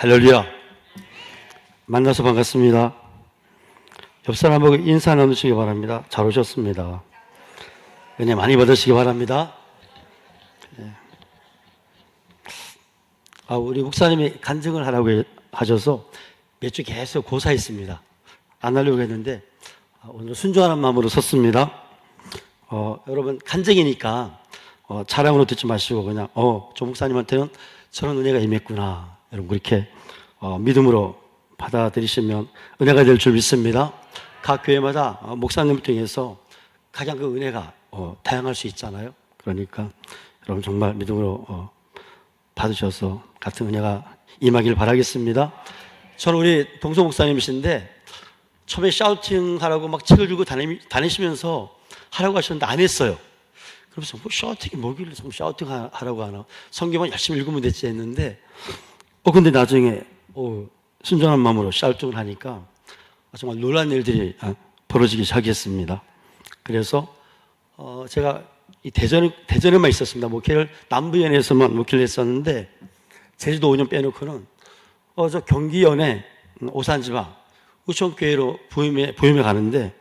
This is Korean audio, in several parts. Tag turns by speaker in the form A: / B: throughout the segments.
A: 할렐루야. 만나서 반갑습니다. 옆 사람하고 인사 나누시기 바랍니다. 잘 오셨습니다. 은혜 많이 받으시기 바랍니다. 우리 목사님이 간증을 하라고 하셔서 몇 주 계속 고사했습니다. 안 하려고 했는데 오늘 순종하는 마음으로 섰습니다. 여러분 간증이니까 자랑으로 듣지 마시고 그냥 조 목사님한테는 저런 은혜가 임했구나, 여러분 그렇게 믿음으로 받아들이시면 은혜가 될 줄 믿습니다. 각 교회마다 목사님을 통해서 가장 그 은혜가 다양할 수 있잖아요. 그러니까 여러분 정말 믿음으로 받으셔서 같은 은혜가 임하길 바라겠습니다. 저는 우리 동서 목사님이신데 처음에 샤우팅 하라고 막 책을 들고 다니시면서 하라고 하셨는데 안 했어요. 그래서 샤우팅이 뭐길래 샤우팅 하라고 하나, 성경만 열심히 읽으면 됐지 했는데 근데 나중에 순전한 마음으로 샤우팅을 하니까 정말 놀라운 일들이 벌어지기 시작했습니다. 그래서 제가 이 대전에만 있었습니다. 목회를 남부연에서만 목회를 했었는데 제주도 5년 빼놓고는 저 경기연에 오산지방 우천교회로 부임에 가는데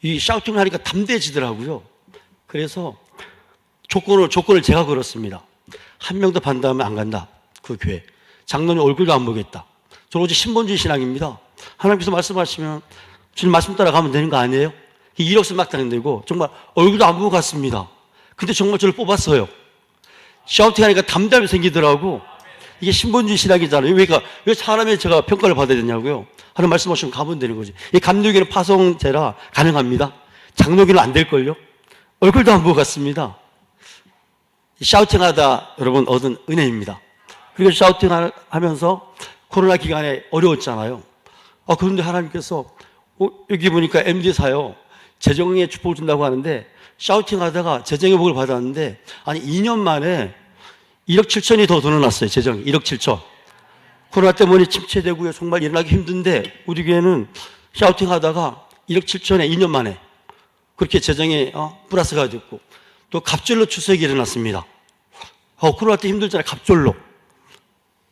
A: 이 샤우팅을 하니까 담대해지더라고요. 그래서 조건을 제가 걸었습니다. 한 명도 반대하면 안 간다. 그 교회 장로님 얼굴도 안 보겠다. 저는 오직 신본주의 신앙입니다. 하나님께서 말씀하시면 주님 말씀 따라가면 되는 거 아니에요? 이력서 막 다닌다고 정말 얼굴도 안 보고 갔습니다. 근데 정말 저를 뽑았어요. 샤우팅하니까 담담이 생기더라고. 이게 신본주의 신학이잖아요. 왜 사람의 제가 평가를 받아야 되냐고요. 하나님 말씀하시면 가면 되는 거지. 이 감독에는 파송제라 가능합니다. 장로교는 안 될걸요. 얼굴도 안 보고 갔습니다. 샤우팅하다 여러분 얻은 은혜입니다. 그리고 샤우팅하면서 코로나 기간에 어려웠잖아요. 그런데 하나님께서 여기 보니까 MD사요 재정의 축복을 준다고 하는데 샤우팅하다가 재정의 복을 받았는데 2년 만에 1억 7천이 더 늘어났어요. 재정이 1억 7천. 코로나 때문에 침체되고요. 정말 일어나기 힘든데 우리 교회는 샤우팅하다가 1억 7천에 2년 만에 그렇게 재정에 플러스가 됐고 또 갑절로 추석이 일어났습니다. 코로나 때 힘들잖아요. 갑절로.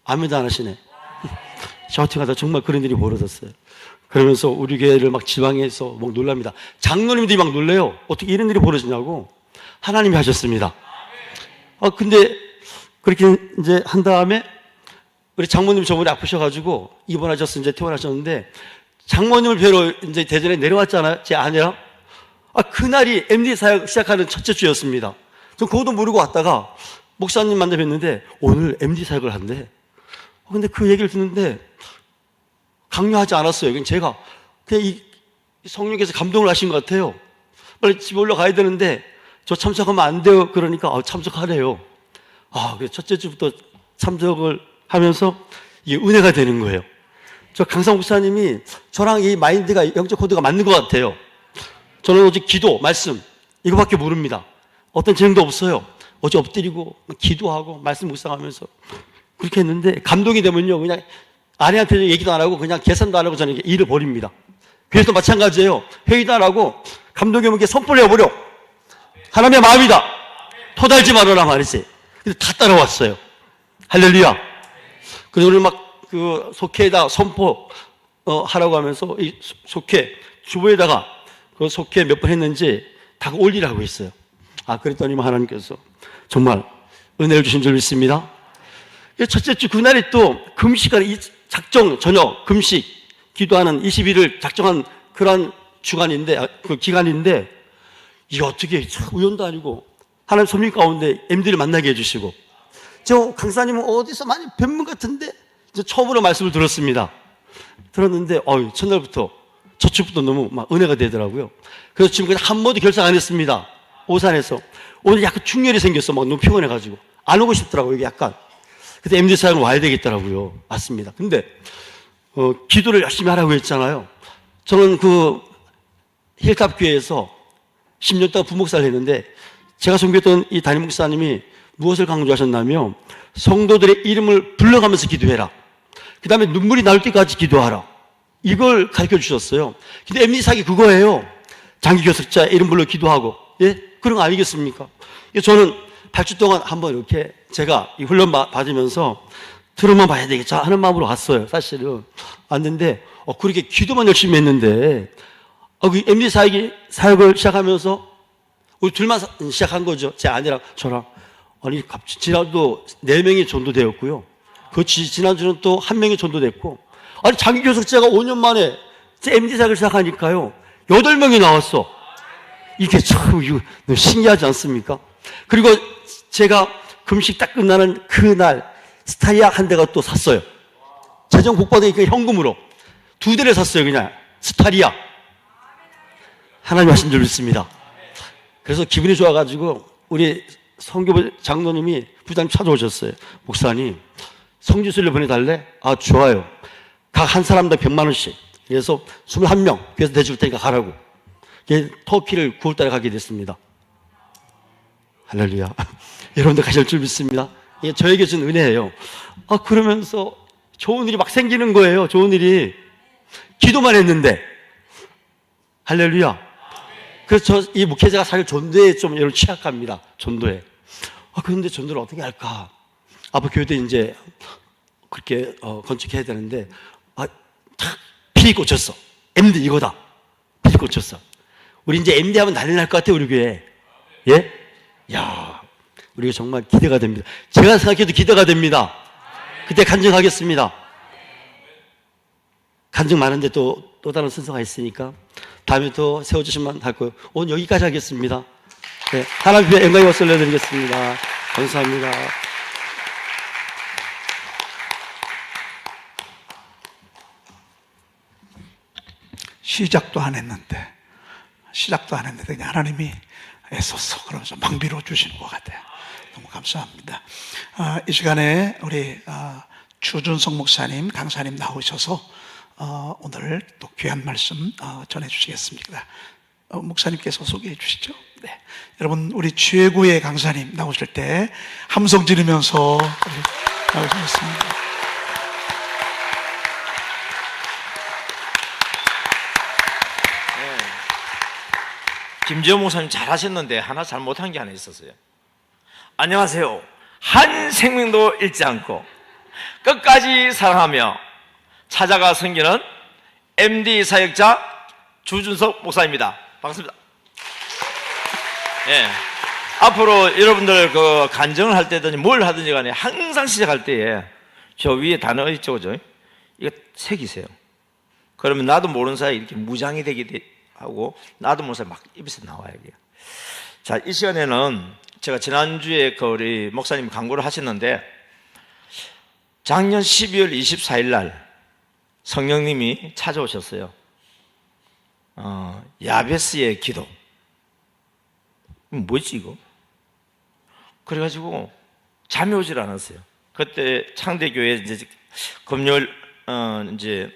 A: 아멘도 안 하시네. 샤우팅하다 정말 그런 일이 벌어졌어요. 그러면서 우리 교회를 막 지방에서 막 놀랍니다. 장로님들이 막 놀래요. 어떻게 이런 일이 벌어지냐고. 하나님이 하셨습니다. 근데 그렇게 이제 한 다음에 우리 장모님 저번에 아프셔가지고 입원하셔서 이제 퇴원하셨는데 장모님을 뵈러 이제 대전에 내려왔잖아요. 제 아내랑. 그날이 MD 사역 시작하는 첫째 주였습니다. 전 그것도 모르고 왔다가 목사님 만나 뵀는데 오늘 MD 사역을 한대. 근데 그 얘기를 듣는데 강요하지 않았어요. 그냥 제가 그냥 성령께서 감동을 하신 것 같아요. 빨리 집에 올라가야 되는데 저 참석하면 안 돼요. 그러니까 참석하래요. 그래서 첫째 주부터 참석을 하면서 이게 은혜가 되는 거예요. 저 강상 목사님이 저랑 이 마인드가 영적 코드가 맞는 것 같아요. 저는 오직 기도, 말씀 이거밖에 모릅니다. 어떤 재능도 없어요. 어제 엎드리고 기도하고 말씀 묵상하면서 그렇게 했는데 감동이 되면요 그냥 아내한테 얘기도 안 하고 그냥 계산도 안 하고 저는 일을 벌입니다. 그래서 마찬가지예요. 회의도 안 하고 감독이 오면 선포를 해버려. 하나님의 마음이다. 토달지 말아라 말이지. 근데 다 따라왔어요. 할렐루야. 그래서 우리 막 그 속회에다 선포 하라고 하면서 이 속회 주보에다가 그 속회 몇 번 했는지 다 올리라고 했어요. 그랬더니 하나님께서 정말 은혜를 주신 줄 믿습니다. 첫째 주 그날이 또 금식하는 작정 저녁 금식 기도하는 21일 작정한 그런 주간인데 그 기간인데 이게 어떻게 우연도 아니고 하나님 섭리 가운데 MD를 만나게 해주시고 저 강사님은 어디서 많이 뵌분 같은데 처음으로 말씀을 들었습니다. 들었는데 첫날부터 첫 주부터 너무 막 은혜가 되더라고요. 그래서 지금 그냥 한 번도 결상 안 했습니다. 오산에서 오늘 약간 충혈이 생겼어. 막 너무 피곤해가지고 안 오고 싶더라고요. 이게 약간. 그래서 MD 사역을 와야 되겠더라고요. 맞습니다. 근데 기도를 열심히 하라고 했잖아요. 저는 그 힐탑 교회에서 10년 동안 부목사를 했는데 제가 섬겼던 이 담임 목사님이 무엇을 강조하셨냐면 성도들의 이름을 불러가면서 기도해라. 그 다음에 눈물이 나올 때까지 기도하라. 이걸 가르쳐 주셨어요. 근데 MD 사역이 그거예요. 장기 교섭자 이름 불러 기도하고 그런 거 아니겠습니까? 저는 8주 동안 한번 이렇게 제가 이 훈련 받으면서 들어만 봐야 되겠죠 하는 마음으로 왔어요. 사실은 왔는데 그렇게 기도만 열심히 했는데 그 MD 사역을 시작하면서 우리 둘만 시작한 거죠. 제 아내랑 저랑. 아니 지난주도 4명이 전도되었고요. 그 지난주는 또 1명이 전도됐고, 아니 장기 교석제가 5년 만에 제 MD 사역을 시작하니까요 8명이 나왔어. 이게 참 이거 너무 신기하지 않습니까? 그리고 제가 금식 딱 끝나는 그날 스타리아 한 대가 또 샀어요. 재정 복받으니까 현금으로 2대를 샀어요. 그냥 스타리아. 하나님 하신 줄 믿습니다. 그래서 기분이 좋아가지고 우리 성교부 장로님이 부장님 찾아오셨어요. 목사님 성지순례 보내달래? 아 좋아요. 각 한 사람당 100만 원씩. 그래서 21명 그래서 대줄 테니까 가라고. 터키를 9월달에 가게 됐습니다. 할렐루야. 여러분들 가실 줄 믿습니다. 이게 저에게 준 은혜예요. 그러면서 좋은 일이 막 생기는 거예요. 좋은 일이. 기도만 했는데. 할렐루야. 그래서 이 목회자가 사실 전도에 좀 여러분 취약합니다. 전도에. 그런데 전도를 어떻게 할까? 앞으로 교회도 이제 그렇게 건축해야 되는데 탁 필이 꽂혔어. MD 이거다. 필이 꽂혔어. 우리 이제 MD 하면 난리 날 것 같아요. 우리 교회. 예? 야, 우리가 정말 기대가 됩니다. 제가 생각해도 기대가 됩니다. 그때 간증하겠습니다. 간증 많은데 또 다른 순서가 있으니까 다음에 또 세워주시면 할 거예요. 오늘 여기까지 하겠습니다. 네, 하나님 앞에 영광의 박수 올려드리겠습니다. 감사합니다.
B: 시작도 안 했는데 그냥 하나님이 애써서 그러면서 막 밀어주시는 것 같아요. 너무 감사합니다. 이 시간에 우리 주준석 목사님, 강사님 나오셔서 오늘 또 귀한 말씀 전해주시겠습니다. 목사님께서 소개해 주시죠. 네. 여러분 우리 최고의 강사님 나오실 때 함성 지르면서 나오시겠습니다.
C: 김지호 목사님 잘하셨는데 하나 잘못한 게 하나 있었어요. 안녕하세요. 한 생명도 잃지 않고 끝까지 사랑하며 찾아가 섬기는 MD 사역자 주준석 목사입니다. 반갑습니다. 예. 앞으로 여러분들 그 간증을 할 때든지 뭘 하든지 간에 항상 시작할 때에 저 위에 단어 있죠, 그죠? 이거 새기세요. 그러면 나도 모르는 사이에 이렇게 무장이 되게 하고 나도 모르는 사이에 막 입에서 나와요. 이게. 자, 이 시간에는 제가 지난주에 그 우리 목사님 강구를 하셨는데 작년 12월 24일 날 성령님이 찾아오셨어요. 야베스의 기도. 뭐지 이거? 그래가지고 잠이 오질 않았어요. 그때 창대교회 이제 금요일 이제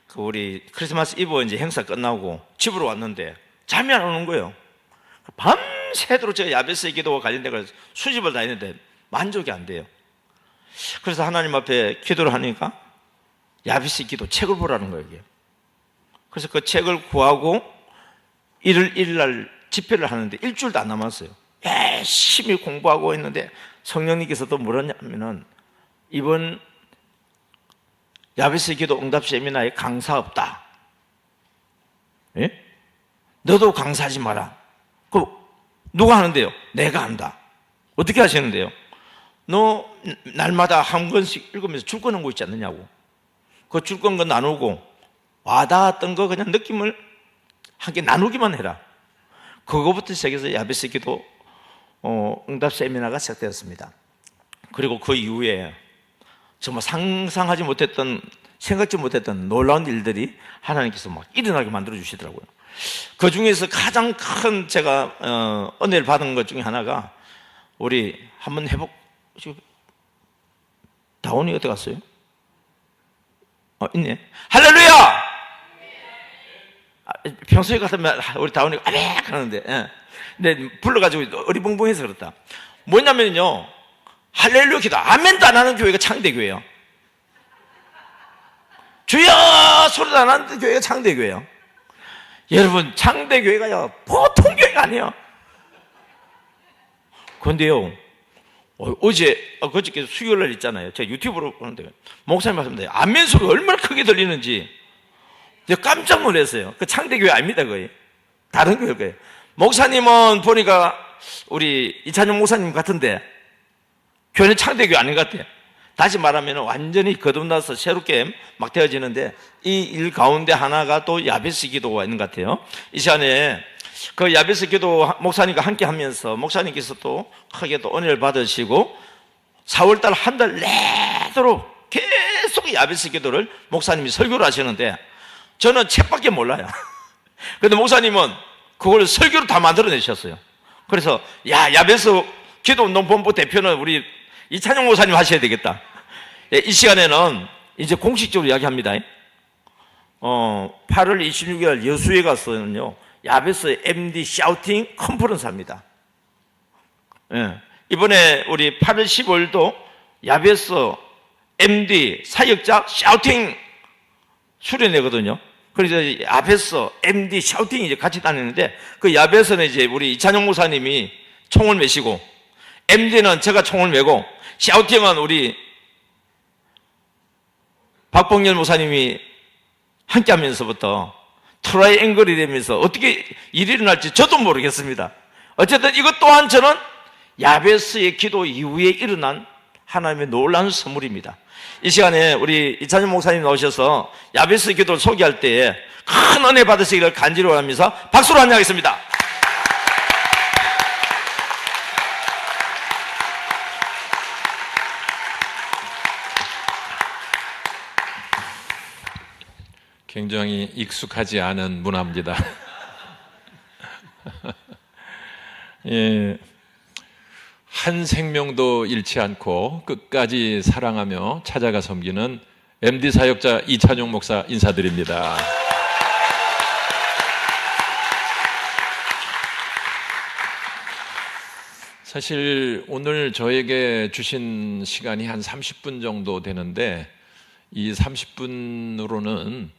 C: 그 우리 크리스마스 이브 이제 행사 끝나고 집으로 왔는데 잠이 안 오는 거예요. 밤새도록 제가 야베스의 기도와 관련돼 가지고 수집을 다 했는데 만족이 안 돼요. 그래서 하나님 앞에 기도를 하니까 야베스의 기도 책을 보라는 거예요. 이게. 그래서 그 책을 구하고 1일 날 집회를 하는데 일주일도 안 남았어요. 열심히 공부하고 있는데 성령님께서 또 뭐라냐면은 이번 야베스 기도 응답 세미나에 강사 없다. 예? 너도 강사하지 마라. 그 누가 하는데요? 내가 한다. 어떻게 하시는데요? 너 날마다 한 권씩 읽으면서 줄 거는 거 있지 않느냐고. 그 줄 건 거 나누고 와닿았던 거 그냥 느낌을 함께 나누기만 해라. 그거부터 시작해서 야베스 기도 응답 세미나가 시작되었습니다. 그리고 그 이후에 정말 상상하지 못했던, 생각지 못했던 놀라운 일들이 하나님께서 막 일어나게 만들어 주시더라고요. 그 중에서 가장 큰 제가 은혜를 받은 것 중에 하나가 우리 한번 다운이 어디 갔어요? 있네. 할렐루야! 평소에 같으면 우리 다운이가 아메 하는데, 근데 불러가지고 어리벙벙해서 그렇다. 뭐냐면요, 할렐루야 기도 아멘도 안 하는 교회가 창대교회예요. 주여 소리도 안 하는 교회가 창대교회예요. 여러분, 창대교회가요 보통 교회가 아니에요. 그런데요, 그저께 수요일날 있잖아요. 제가 유튜브로 보는데 목사님 말씀인데 안면 소리가 얼마나 크게 들리는지 제가 깜짝 놀랐어요. 그 창대교회 아닙니다, 거의. 다른 교회일 거예요. 목사님은 보니까 우리 이찬용 목사님 같은데 교회는 창대교회 아닌 것 같아요. 다시 말하면 완전히 거듭나서 새롭게 막 되어지는데 이 일 가운데 하나가 또 야베스 기도가 있는 것 같아요. 이 시간에 그 야베스 기도 목사님과 함께 하면서 목사님께서 또 크게 또 은혜를 받으시고 4월달 한 달 내도록 계속 야베스 기도를 목사님이 설교를 하시는데 저는 책밖에 몰라요. 그런데 목사님은 그걸 설교로 다 만들어내셨어요. 그래서 야베스 기도운동본부 대표는 우리 이찬용 목사님 하셔야 되겠다. 이 시간에는 이제 공식적으로 이야기합니다. 8월 26일 여수에 가서는요 야베스 MD 샤우팅 컨퍼런스 합니다. 이번에 우리 8월 15일도 야베스 MD 사역자 샤우팅 수련회거든요. 그래서 야베스 MD 샤우팅이 이제 같이 다니는데 그 야베스는 이제 우리 이찬용 목사님이 총을 메시고 MD는 제가 총을 메고 샤우팅은 우리 박봉열 목사님이 함께 하면서부터 트라이앵글이 되면서 어떻게 일이 일어날지 저도 모르겠습니다. 어쨌든 이것 또한 저는 야베스의 기도 이후에 일어난 하나님의 놀라운 선물입니다. 이 시간에 우리 이찬용 목사님 나오셔서 야베스 기도를 소개할 때에 큰 은혜 받으시기를 간절히 바라면서 박수로 환영하겠습니다.
D: 굉장히 익숙하지 않은 문화입니다. 예, 한 생명도 잃지 않고 끝까지 사랑하며 찾아가 섬기는 MD 사역자 이찬용 목사 인사드립니다. 사실 오늘 저에게 주신 시간이 한 30분 정도 되는데 이 30분으로는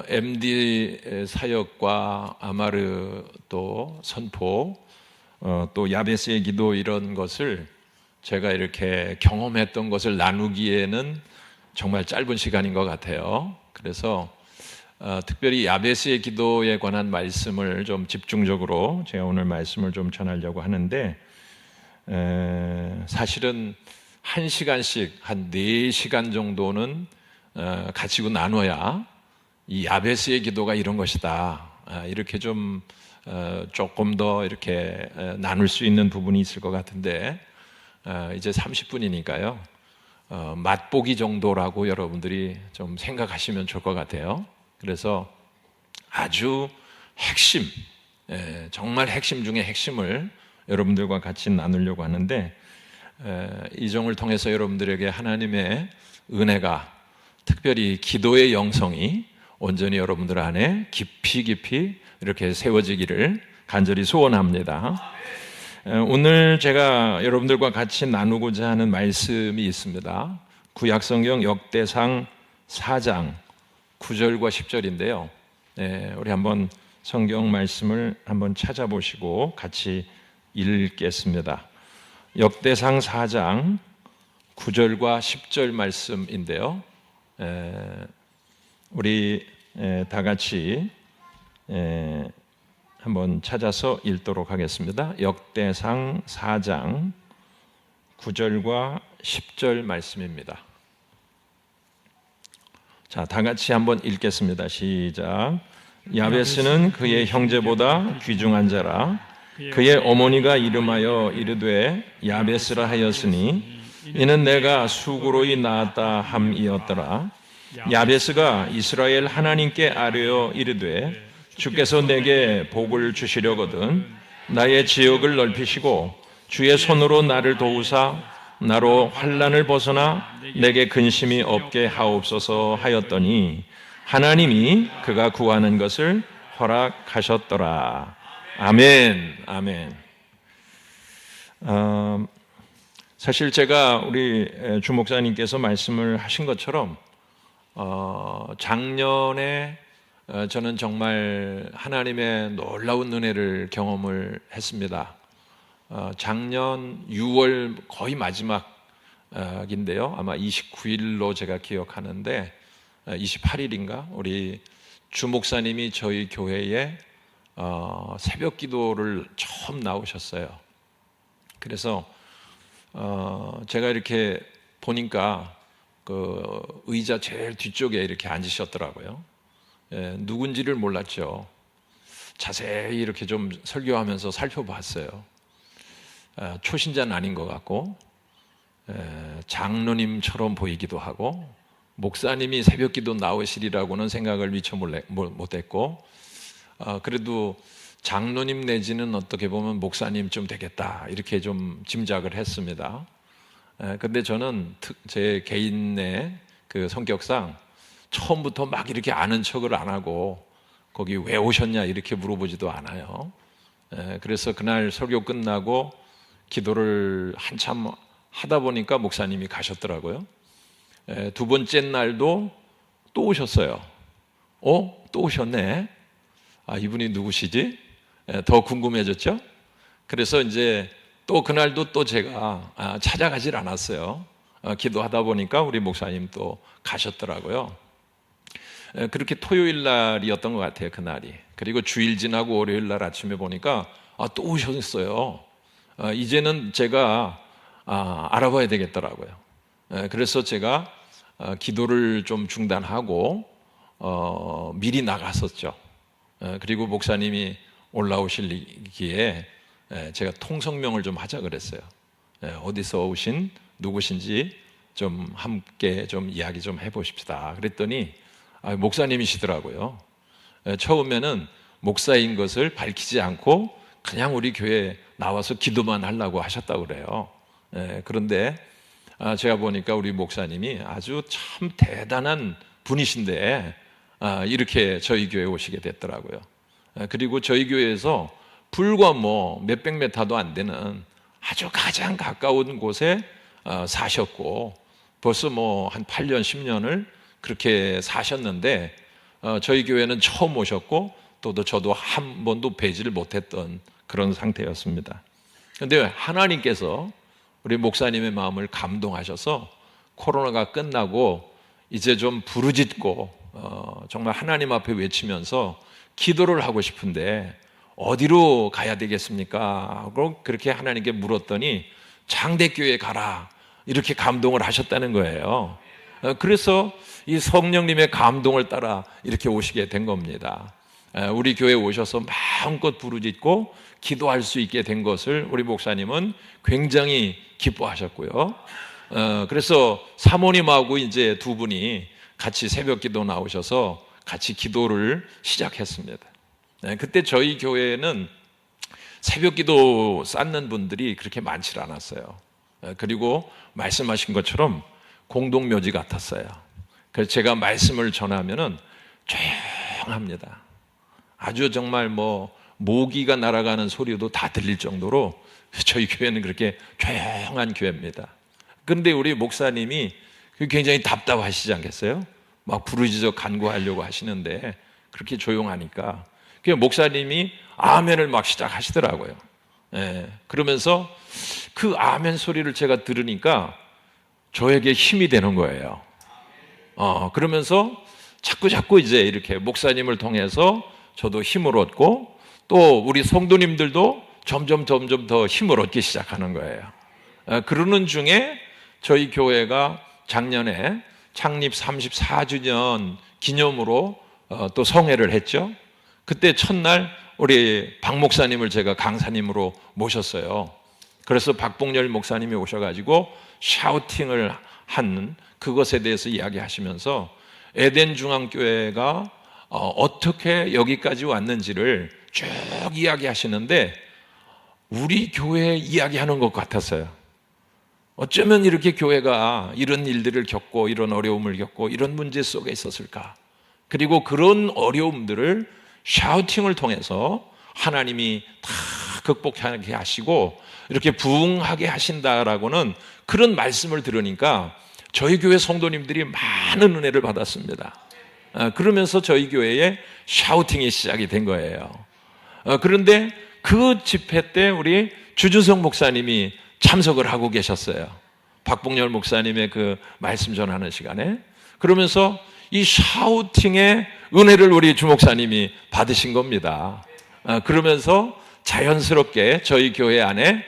D: MD 사역과 아마르 또 선포 또 야베스의 기도 이런 것을 제가 이렇게 경험했던 것을 나누기에는 정말 짧은 시간인 것 같아요. 그래서 특별히 야베스의 기도에 관한 말씀을 좀 집중적으로 제가 오늘 말씀을 좀 전하려고 하는데 사실은 1시간씩 한 4시간 정도는 가지고 나눠야 이 야베스의 기도가 이런 것이다. 이렇게 좀 조금 더 이렇게 나눌 수 있는 부분이 있을 것 같은데 이제 30분이니까요. 맛보기 정도라고 여러분들이 좀 생각하시면 좋을 것 같아요. 그래서 아주 핵심, 정말 핵심 중에 핵심을 여러분들과 같이 나누려고 하는데 이 종을 통해서 여러분들에게 하나님의 은혜가 특별히 기도의 영성이 온전히 여러분들 안에 깊이 이렇게 세워지기를 간절히 소원합니다. 오늘 제가 여러분들과 같이 나누고자 하는 말씀이 있습니다. 구약성경 역대상 4장 9절과 10절인데요. 우리 한번 성경 말씀을 한번 찾아보시고 같이 읽겠습니다. 역대상 4장 9절과 10절 말씀인데요. 우리 다 같이 한번 찾아서 읽도록 하겠습니다. 역대상 4장 9절과 10절 말씀입니다. 자, 다 같이 한번 읽겠습니다. 시작. 야베스는 그의 형제보다 귀중한 자라. 그의 어머니가 이름하여 이르되 야베스라 하였으니 이는 내가 수고로이 낳았다 함이었더라. 야베스가 이스라엘 하나님께 아뢰어 이르되 주께서 내게 복을 주시려거든 나의 지역을 넓히시고 주의 손으로 나를 도우사 나로 환난을 벗어나 내게 근심이 없게 하옵소서 하였더니 하나님이 그가 구하는 것을 허락하셨더라. 아멘. 아멘. 사실 제가 우리 주 목사님께서 말씀을 하신 것처럼 작년에 저는 정말 하나님의 놀라운 은혜를 경험을 했습니다. 작년 6월 거의 마지막인데요. 아마 29일로 제가 기억하는데 28일인가 우리 주 목사님이 저희 교회에 새벽 기도를 처음 나오셨어요. 그래서 제가 이렇게 보니까 그 의자 제일 뒤쪽에 이렇게 앉으셨더라고요. 누군지를 몰랐죠. 자세히 이렇게 좀 설교하면서 살펴봤어요. 초신자는 아닌 것 같고 장로님처럼 보이기도 하고 목사님이 새벽기도 나오시리라고는 생각을 미처 못했고 그래도 장로님 내지는 어떻게 보면 목사님쯤 되겠다 이렇게 좀 짐작을 했습니다. 근데 저는 제 개인의 그 성격상 처음부터 막 이렇게 아는 척을 안 하고 거기 왜 오셨냐 이렇게 물어보지도 않아요. 그래서 그날 설교 끝나고 기도를 한참 하다 보니까 목사님이 가셨더라고요. 두 번째 날도 또 오셨어요. 또 오셨네. 이분이 누구시지? 더 궁금해졌죠? 그래서 이제 또 그날도 또 제가 찾아가질 않았어요. 기도하다 보니까 우리 목사님 또 가셨더라고요. 그렇게 토요일 날이었던 것 같아요, 그날이. 그리고 주일 지나고 월요일 날 아침에 보니까 또 오셨어요. 이제는 제가 알아봐야 되겠더라고요. 그래서 제가 기도를 좀 중단하고 미리 나갔었죠. 그리고 목사님이 올라오시기에 제가 통성명을 좀 하자 그랬어요. 어디서 오신 누구신지 좀 함께 좀 이야기 좀 해보십시다. 그랬더니 목사님이시더라고요. 처음에는 목사인 것을 밝히지 않고 그냥 우리 교회에 나와서 기도만 하려고 하셨다고 그래요. 그런데 제가 보니까 우리 목사님이 아주 참 대단한 분이신데 이렇게 저희 교회에 오시게 됐더라고요. 그리고 저희 교회에서 불과 뭐 몇백 메타도 안 되는 아주 가장 가까운 곳에 사셨고 벌써 뭐 한 8년, 10년을 그렇게 사셨는데 저희 교회는 처음 오셨고 또 저도 한 번도 뵈지를 못했던 그런 상태였습니다. 그런데 하나님께서 우리 목사님의 마음을 감동하셔서 코로나가 끝나고 이제 좀 부르짖고 정말 하나님 앞에 외치면서 기도를 하고 싶은데 어디로 가야 되겠습니까? 하고 그렇게 하나님께 물었더니 장대교회 가라 이렇게 감동을 하셨다는 거예요. 그래서 이 성령님의 감동을 따라 이렇게 오시게 된 겁니다. 우리 교회에 오셔서 마음껏 부르짖고 기도할 수 있게 된 것을 우리 목사님은 굉장히 기뻐하셨고요. 그래서 사모님하고 이제 두 분이 같이 새벽 기도 나오셔서 같이 기도를 시작했습니다. 그때 저희 교회에는 새벽 기도 쌓는 분들이 그렇게 많지 않았어요. 그리고 말씀하신 것처럼 공동묘지 같았어요. 그래서 제가 말씀을 전하면은 조용합니다. 아주 정말 뭐 모기가 날아가는 소리도 다 들릴 정도로 저희 교회는 그렇게 조용한 교회입니다. 그런데 우리 목사님이 굉장히 답답하시지 않겠어요? 막 부르짖어 간구하려고 하시는데 그렇게 조용하니까 목사님이 아멘을 막 시작하시더라고요. 그러면서 그 아멘 소리를 제가 들으니까 저에게 힘이 되는 거예요. 그러면서 자꾸 이제 이렇게 목사님을 통해서 저도 힘을 얻고 또 우리 성도님들도 점점 더 힘을 얻기 시작하는 거예요. 그러는 중에 저희 교회가 작년에 창립 34주년 기념으로 또 성회를 했죠. 그때 첫날 우리 박 목사님을 제가 강사님으로 모셨어요. 그래서 박봉열 목사님이 오셔가지고 샤우팅을 한 그것에 대해서 이야기하시면서 에덴 중앙교회가 어떻게 여기까지 왔는지를 쭉 이야기하시는데 우리 교회 이야기하는 것 같았어요. 어쩌면 이렇게 교회가 이런 일들을 겪고 이런 어려움을 겪고 이런 문제 속에 있었을까? 그리고 그런 어려움들을 샤우팅을 통해서 하나님이 다 극복하게 하시고 이렇게 부흥하게 하신다라고는 그런 말씀을 들으니까 저희 교회 성도님들이 많은 은혜를 받았습니다. 그러면서 저희 교회에 샤우팅이 시작이 된 거예요. 그런데 그 집회 때 우리 주준성 목사님이 참석을 하고 계셨어요. 박봉열 목사님의 그 말씀 전하는 시간에. 그러면서 이 샤우팅의 은혜를 우리 주목사님이 받으신 겁니다. 그러면서 자연스럽게 저희 교회 안에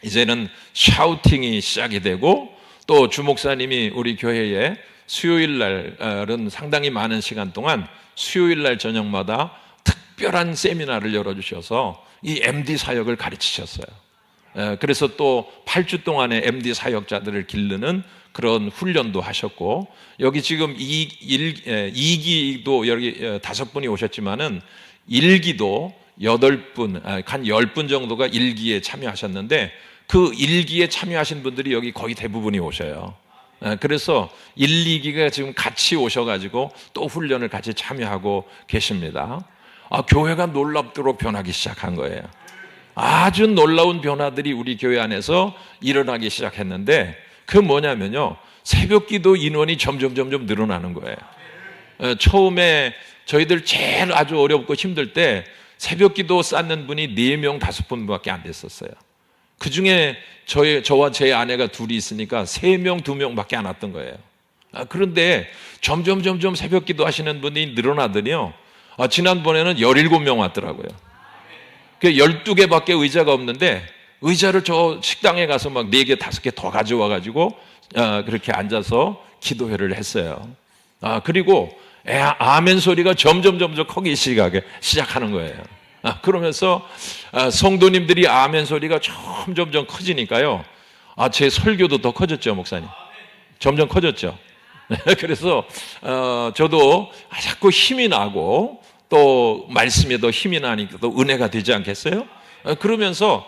D: 이제는 샤우팅이 시작이 되고, 또 주목사님이 우리 교회에 수요일 날은 상당히 많은 시간 동안 수요일 날 저녁마다 특별한 세미나를 열어주셔서 이 MD 사역을 가르치셨어요. 그래서 또 8주 동안의 MD 사역자들을 기르는 그런 훈련도 하셨고, 여기 지금 2기도 여기 5분이 오셨지만은 1기도 8분, 한 10분 정도가 1기에 참여하셨는데, 그 1기에 참여하신 분들이 여기 거의 대부분이 오셔요. 그래서 1, 2기가 지금 같이 오셔가지고 또 훈련을 같이 참여하고 계십니다. 교회가 놀랍도록 변하기 시작한 거예요. 아주 놀라운 변화들이 우리 교회 안에서 일어나기 시작했는데, 그 뭐냐면요, 새벽기도 인원이 점점 늘어나는 거예요. 처음에 저희들 제일 아주 어렵고 힘들 때 새벽기도 쌓는 분이 4명, 5분밖에 안 됐었어요. 그 중에 저와 제 아내가 둘이 있으니까 3명, 2명밖에 안 왔던 거예요. 그런데 점점 새벽기도 하시는 분이 늘어나더니요, 지난번에는 17명 왔더라고요. 12개밖에 의자가 없는데, 의자를 저 식당에 가서 막 4개, 5개 더 가져와가지고 그렇게 앉아서 기도회를 했어요. 그리고 아멘 소리가 점점 커기 시작하는 거예요. 그러면서 성도님들이 아멘 소리가 점점 커지니까요, 제 설교도 더 커졌죠, 목사님. 점점 커졌죠. 그래서 저도 자꾸 힘이 나고, 또 말씀에 더 힘이 나니까 또 은혜가 되지 않겠어요? 그러면서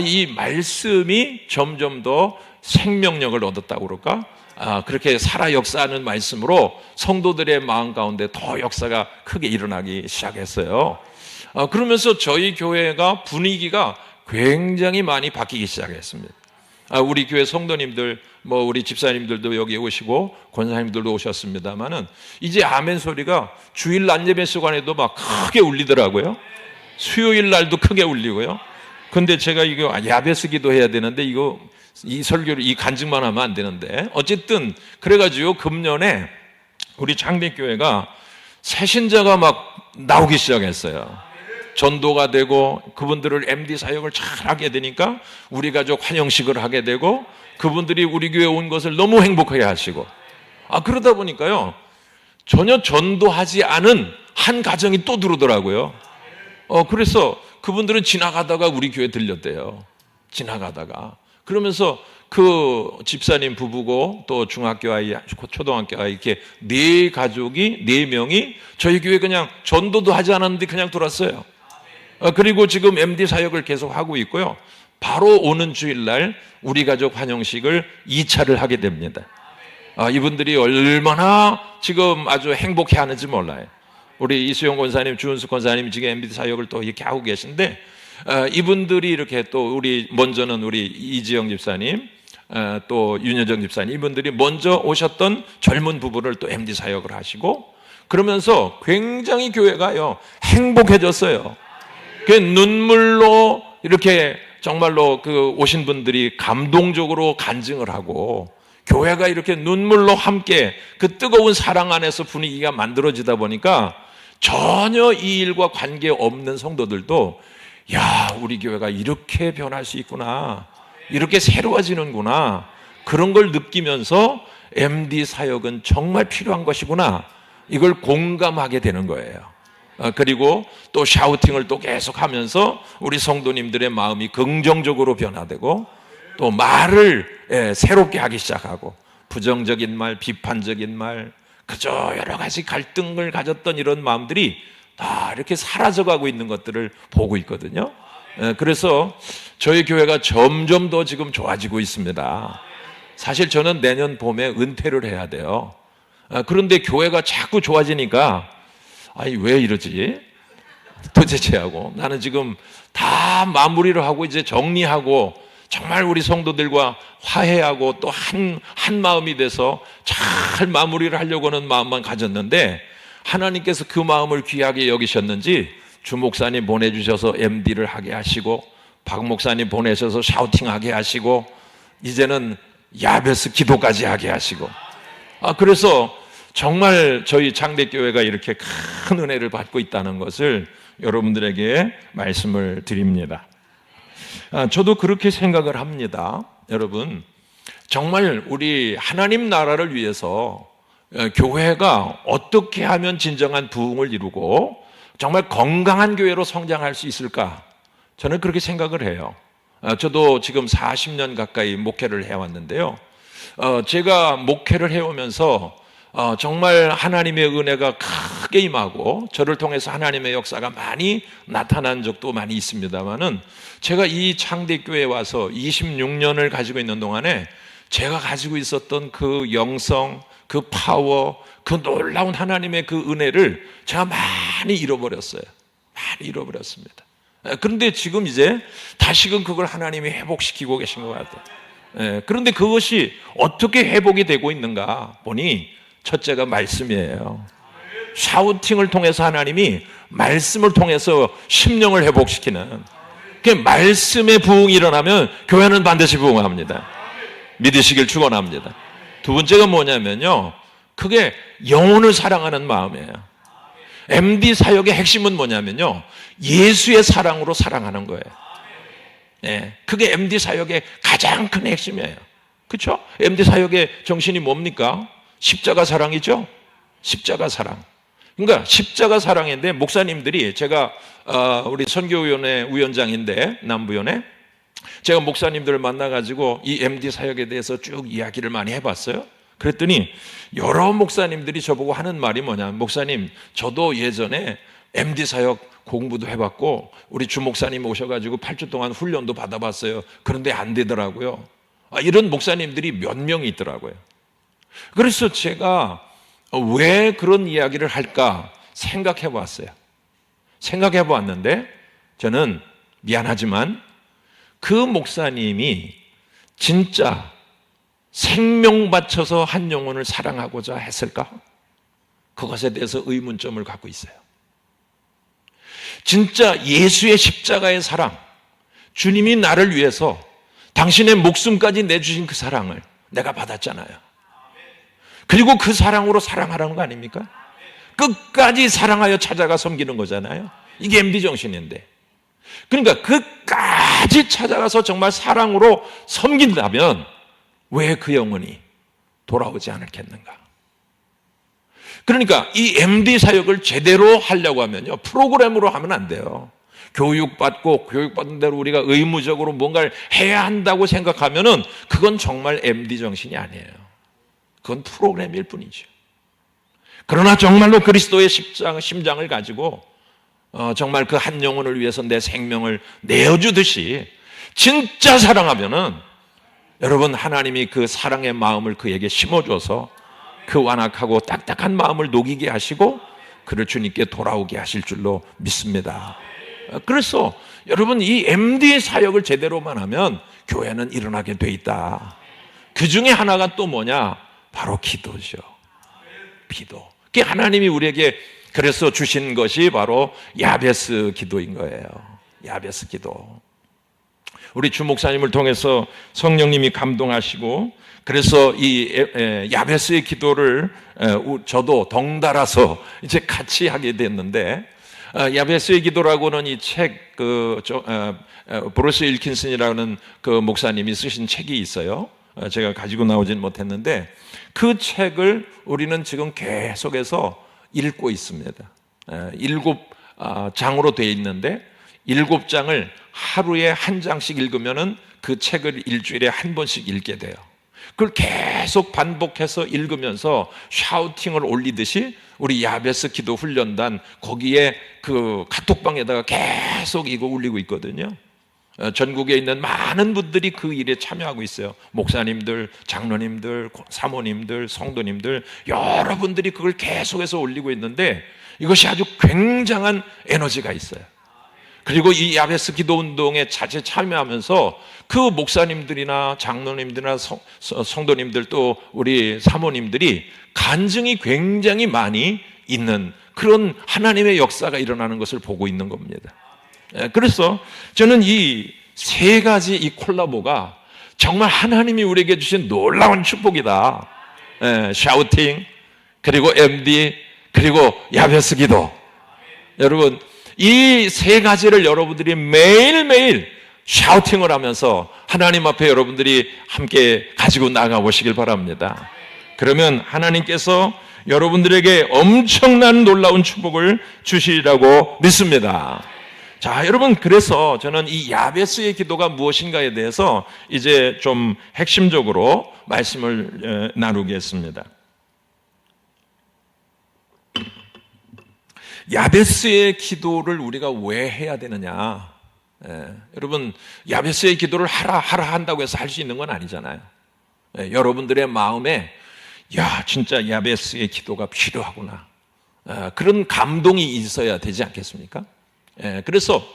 D: 이 말씀이 점점 더 생명력을 얻었다고 그럴까? 그렇게 살아 역사하는 말씀으로 성도들의 마음 가운데 더 역사가 크게 일어나기 시작했어요. 그러면서 저희 교회가 분위기가 굉장히 많이 바뀌기 시작했습니다. 우리 교회 성도님들, 우리 집사님들도 여기 오시고 권사님들도 오셨습니다만은, 이제 아멘 소리가 주일 낮 예배 시간에도 막 크게 울리더라고요. 수요일 날도 크게 울리고요. 근데 제가 이거 야베스 기도해야 되는데, 이 설교를 이 간증만 하면 안 되는데, 어쨌든 그래가지고 금년에 우리 장대교회가 새신자가 막 나오기 시작했어요. 전도가 되고, 그분들을 MD 사역을 잘 하게 되니까 우리 가족 환영식을 하게 되고, 그분들이 우리 교회 온 것을 너무 행복하게 하시고, 그러다 보니까요, 전혀 전도하지 않은 한 가정이 또 들어오더라고요. 그래서 그분들은 지나가다가 우리 교회 들렸대요. 지나가다가. 그러면서 그 집사님 부부고, 또 중학교 아이, 초등학교 아이, 이렇게 4명이 저희 교회 그냥 전도도 하지 않았는데 그냥 들어왔어요. 그리고 지금 MD 사역을 계속 하고 있고요. 바로 오는 주일날 우리 가족 환영식을 2차를 하게 됩니다. 이분들이 얼마나 지금 아주 행복해 하는지 몰라요. 우리 이수영 권사님, 주은숙 권사님 지금 MD 사역을 또 이렇게 하고 계신데, 이분들이 이렇게 또 먼저는 우리 이지영 집사님, 또 윤여정 집사님, 이분들이 먼저 오셨던 젊은 부부를 또 MD 사역을 하시고, 그러면서 굉장히 교회가요 행복해졌어요. 그 눈물로 이렇게 정말로 그 오신 분들이 감동적으로 간증을 하고, 교회가 이렇게 눈물로 함께 그 뜨거운 사랑 안에서 분위기가 만들어지다 보니까 전혀 이 일과 관계없는 성도들도, 야, 우리 교회가 이렇게 변할 수 있구나, 이렇게 새로워지는구나, 그런 걸 느끼면서 MD 사역은 정말 필요한 것이구나, 이걸 공감하게 되는 거예요. 그리고 또 샤우팅을 또 계속하면서 우리 성도님들의 마음이 긍정적으로 변화되고, 또 말을 새롭게 하기 시작하고, 부정적인 말, 비판적인 말, 그저 여러 가지 갈등을 가졌던 이런 마음들이 다 이렇게 사라져가고 있는 것들을 보고 있거든요. 그래서 저희 교회가 점점 더 지금 좋아지고 있습니다. 사실 저는 내년 봄에 은퇴를 해야 돼요. 그런데 교회가 자꾸 좋아지니까, 왜 이러지? 도대체 하고, 나는 지금 다 마무리를 하고 이제 정리하고 정말 우리 성도들과 화해하고 또 한 마음이 돼서 잘 마무리를 하려고 하는 마음만 가졌는데, 하나님께서 그 마음을 귀하게 여기셨는지 주 목사님 보내주셔서 MD를 하게 하시고, 박 목사님 보내셔서 샤우팅하게 하시고 이제는 야베스 기도까지 하게 하시고 그래서 정말 저희 장대교회가 이렇게 큰 은혜를 받고 있다는 것을 여러분들에게 말씀을 드립니다. 저도 그렇게 생각을 합니다. 여러분, 정말 우리 하나님 나라를 위해서 교회가 어떻게 하면 진정한 부흥을 이루고 정말 건강한 교회로 성장할 수 있을까? 저는 그렇게 생각을 해요. 저도 지금 40년 가까이 목회를 해왔는데요. 제가 목회를 해오면서 정말 하나님의 은혜가 크게 임하고 저를 통해서 하나님의 역사가 많이 나타난 적도 많이 있습니다만은 제가 이 창대교회에 와서 26년을 가지고 있는 동안에 제가 가지고 있었던 그 영성, 그 파워, 그 놀라운 하나님의 그 은혜를 제가 많이 잃어버렸어요. 많이 잃어버렸습니다. 그런데 지금 이제 다시금 그걸 하나님이 회복시키고 계신 것 같아요. 그런데 그것이 어떻게 회복이 되고 있는가 보니 첫째가 말씀이에요. 샤우팅을 통해서 하나님이 말씀을 통해서 심령을 회복시키는 그 말씀의 부흥이 일어나면 교회는 반드시 부흥합니다. 믿으시길 축원합니다. 두 번째가 뭐냐면요, 그게 영혼을 사랑하는 마음이에요. MD 사역의 핵심은 뭐냐면요, 예수의 사랑으로 사랑하는 거예요. 그게 MD 사역의 가장 큰 핵심이에요. 그렇죠? MD 사역의 정신이 뭡니까? 십자가 사랑이죠. 십자가 사랑. 그러니까 십자가 사랑인데 목사님들이, 제가 우리 선교위원회 위원장인데 남부위원회, 제가 목사님들을 만나가지고 이 MD 사역에 대해서 쭉 이야기를 많이 해봤어요. 그랬더니 여러 목사님들이 저보고 하는 말이 뭐냐면, 목사님 저도 예전에 MD 사역 공부도 해봤고 우리 주 목사님 오셔가지고 8주 동안 훈련도 받아봤어요. 그런데 안 되더라고요. 이런 목사님들이 몇 명이 있더라고요. 그래서 제가 왜 그런 이야기를 할까 생각해 봤어요. 생각해 보았는데 저는 미안하지만 그 목사님이 진짜 생명 바쳐서 한 영혼을 사랑하고자 했을까? 그것에 대해서 의문점을 갖고 있어요. 진짜 예수의 십자가의 사랑, 주님이 나를 위해서 당신의 목숨까지 내주신 그 사랑을 내가 받았잖아요. 그리고 그 사랑으로 사랑하라는 거 아닙니까? 끝까지 사랑하여 찾아가 섬기는 거잖아요. 이게 MD 정신인데, 그러니까 끝까지 찾아가서 정말 사랑으로 섬긴다면 왜 그 영혼이 돌아오지 않겠는가? 그러니까 이 MD 사역을 제대로 하려고 하면요, 프로그램으로 하면 안 돼요. 교육받고 교육받은 대로 우리가 의무적으로 뭔가를 해야 한다고 생각하면은 그건 정말 MD 정신이 아니에요. 그건 프로그램일 뿐이죠. 그러나 정말로 그리스도의 심장을 가지고 정말 그 한 영혼을 위해서 내 생명을 내어주듯이 진짜 사랑하면은 여러분, 하나님이 그 사랑의 마음을 그에게 심어줘서 그 완악하고 딱딱한 마음을 녹이게 하시고 그를 주님께 돌아오게 하실 줄로 믿습니다. 그래서 여러분, 이 MD 사역을 제대로만 하면 교회는 일어나게 돼 있다. 그 중에 하나가 또 뭐냐? 바로 기도죠. 기도. 그게 하나님이 우리에게 그래서 주신 것이 바로 야베스 기도인 거예요. 야베스 기도. 우리 주 목사님을 통해서 성령님이 감동하시고, 그래서 이 야베스의 기도를 저도 덩달아서 이제 같이 하게 됐는데, 야베스의 기도라고는 이 책, 브루스 일킨슨이라는 그 목사님이 쓰신 책이 있어요. 제가 가지고 나오진 못했는데 그 책을 우리는 지금 계속해서 읽고 있습니다. 7장으로 되어 있는데 7장을 하루에 한 장씩 읽으면은 그 책을 일주일에 한 번씩 읽게 돼요. 그걸 계속 반복해서 읽으면서 샤우팅을 올리듯이 우리 야베스 기도 훈련단 거기에 그 카톡방에다가 계속 이거 올리고 있거든요. 전국에 있는 많은 분들이 그 일에 참여하고 있어요. 목사님들, 장로님들, 사모님들, 성도님들, 여러분들이 그걸 계속해서 올리고 있는데 이것이 아주 굉장한 에너지가 있어요. 그리고 이 야베스 기도 운동에 자체 참여하면서 그 목사님들이나 장로님들이나 성도님들 또 우리 사모님들이 간증이 굉장히 많이 있는 그런 하나님의 역사가 일어나는 것을 보고 있는 겁니다. 그래서 저는 이 세 가지 이 콜라보가 정말 하나님이 우리에게 주신 놀라운 축복이다. 샤우팅, 그리고 MD, 그리고 야베스 기도. 여러분, 이 세 가지를 여러분들이 매일매일 샤우팅을 하면서 하나님 앞에 여러분들이 함께 가지고 나가보시길 바랍니다. 그러면 하나님께서 여러분들에게 엄청난 놀라운 축복을 주시리라고 믿습니다. 자, 여러분, 그래서 저는 이 야베스의 기도가 무엇인가에 대해서 이제 좀 핵심적으로 말씀을 나누겠습니다. 야베스의 기도를 우리가 왜 해야 되느냐? 여러분, 야베스의 기도를 하라 한다고 해서 할 수 있는 건 아니잖아요. 여러분들의 마음에 야, 진짜 야베스의 기도가 필요하구나. 그런 감동이 있어야 되지 않겠습니까? 그래서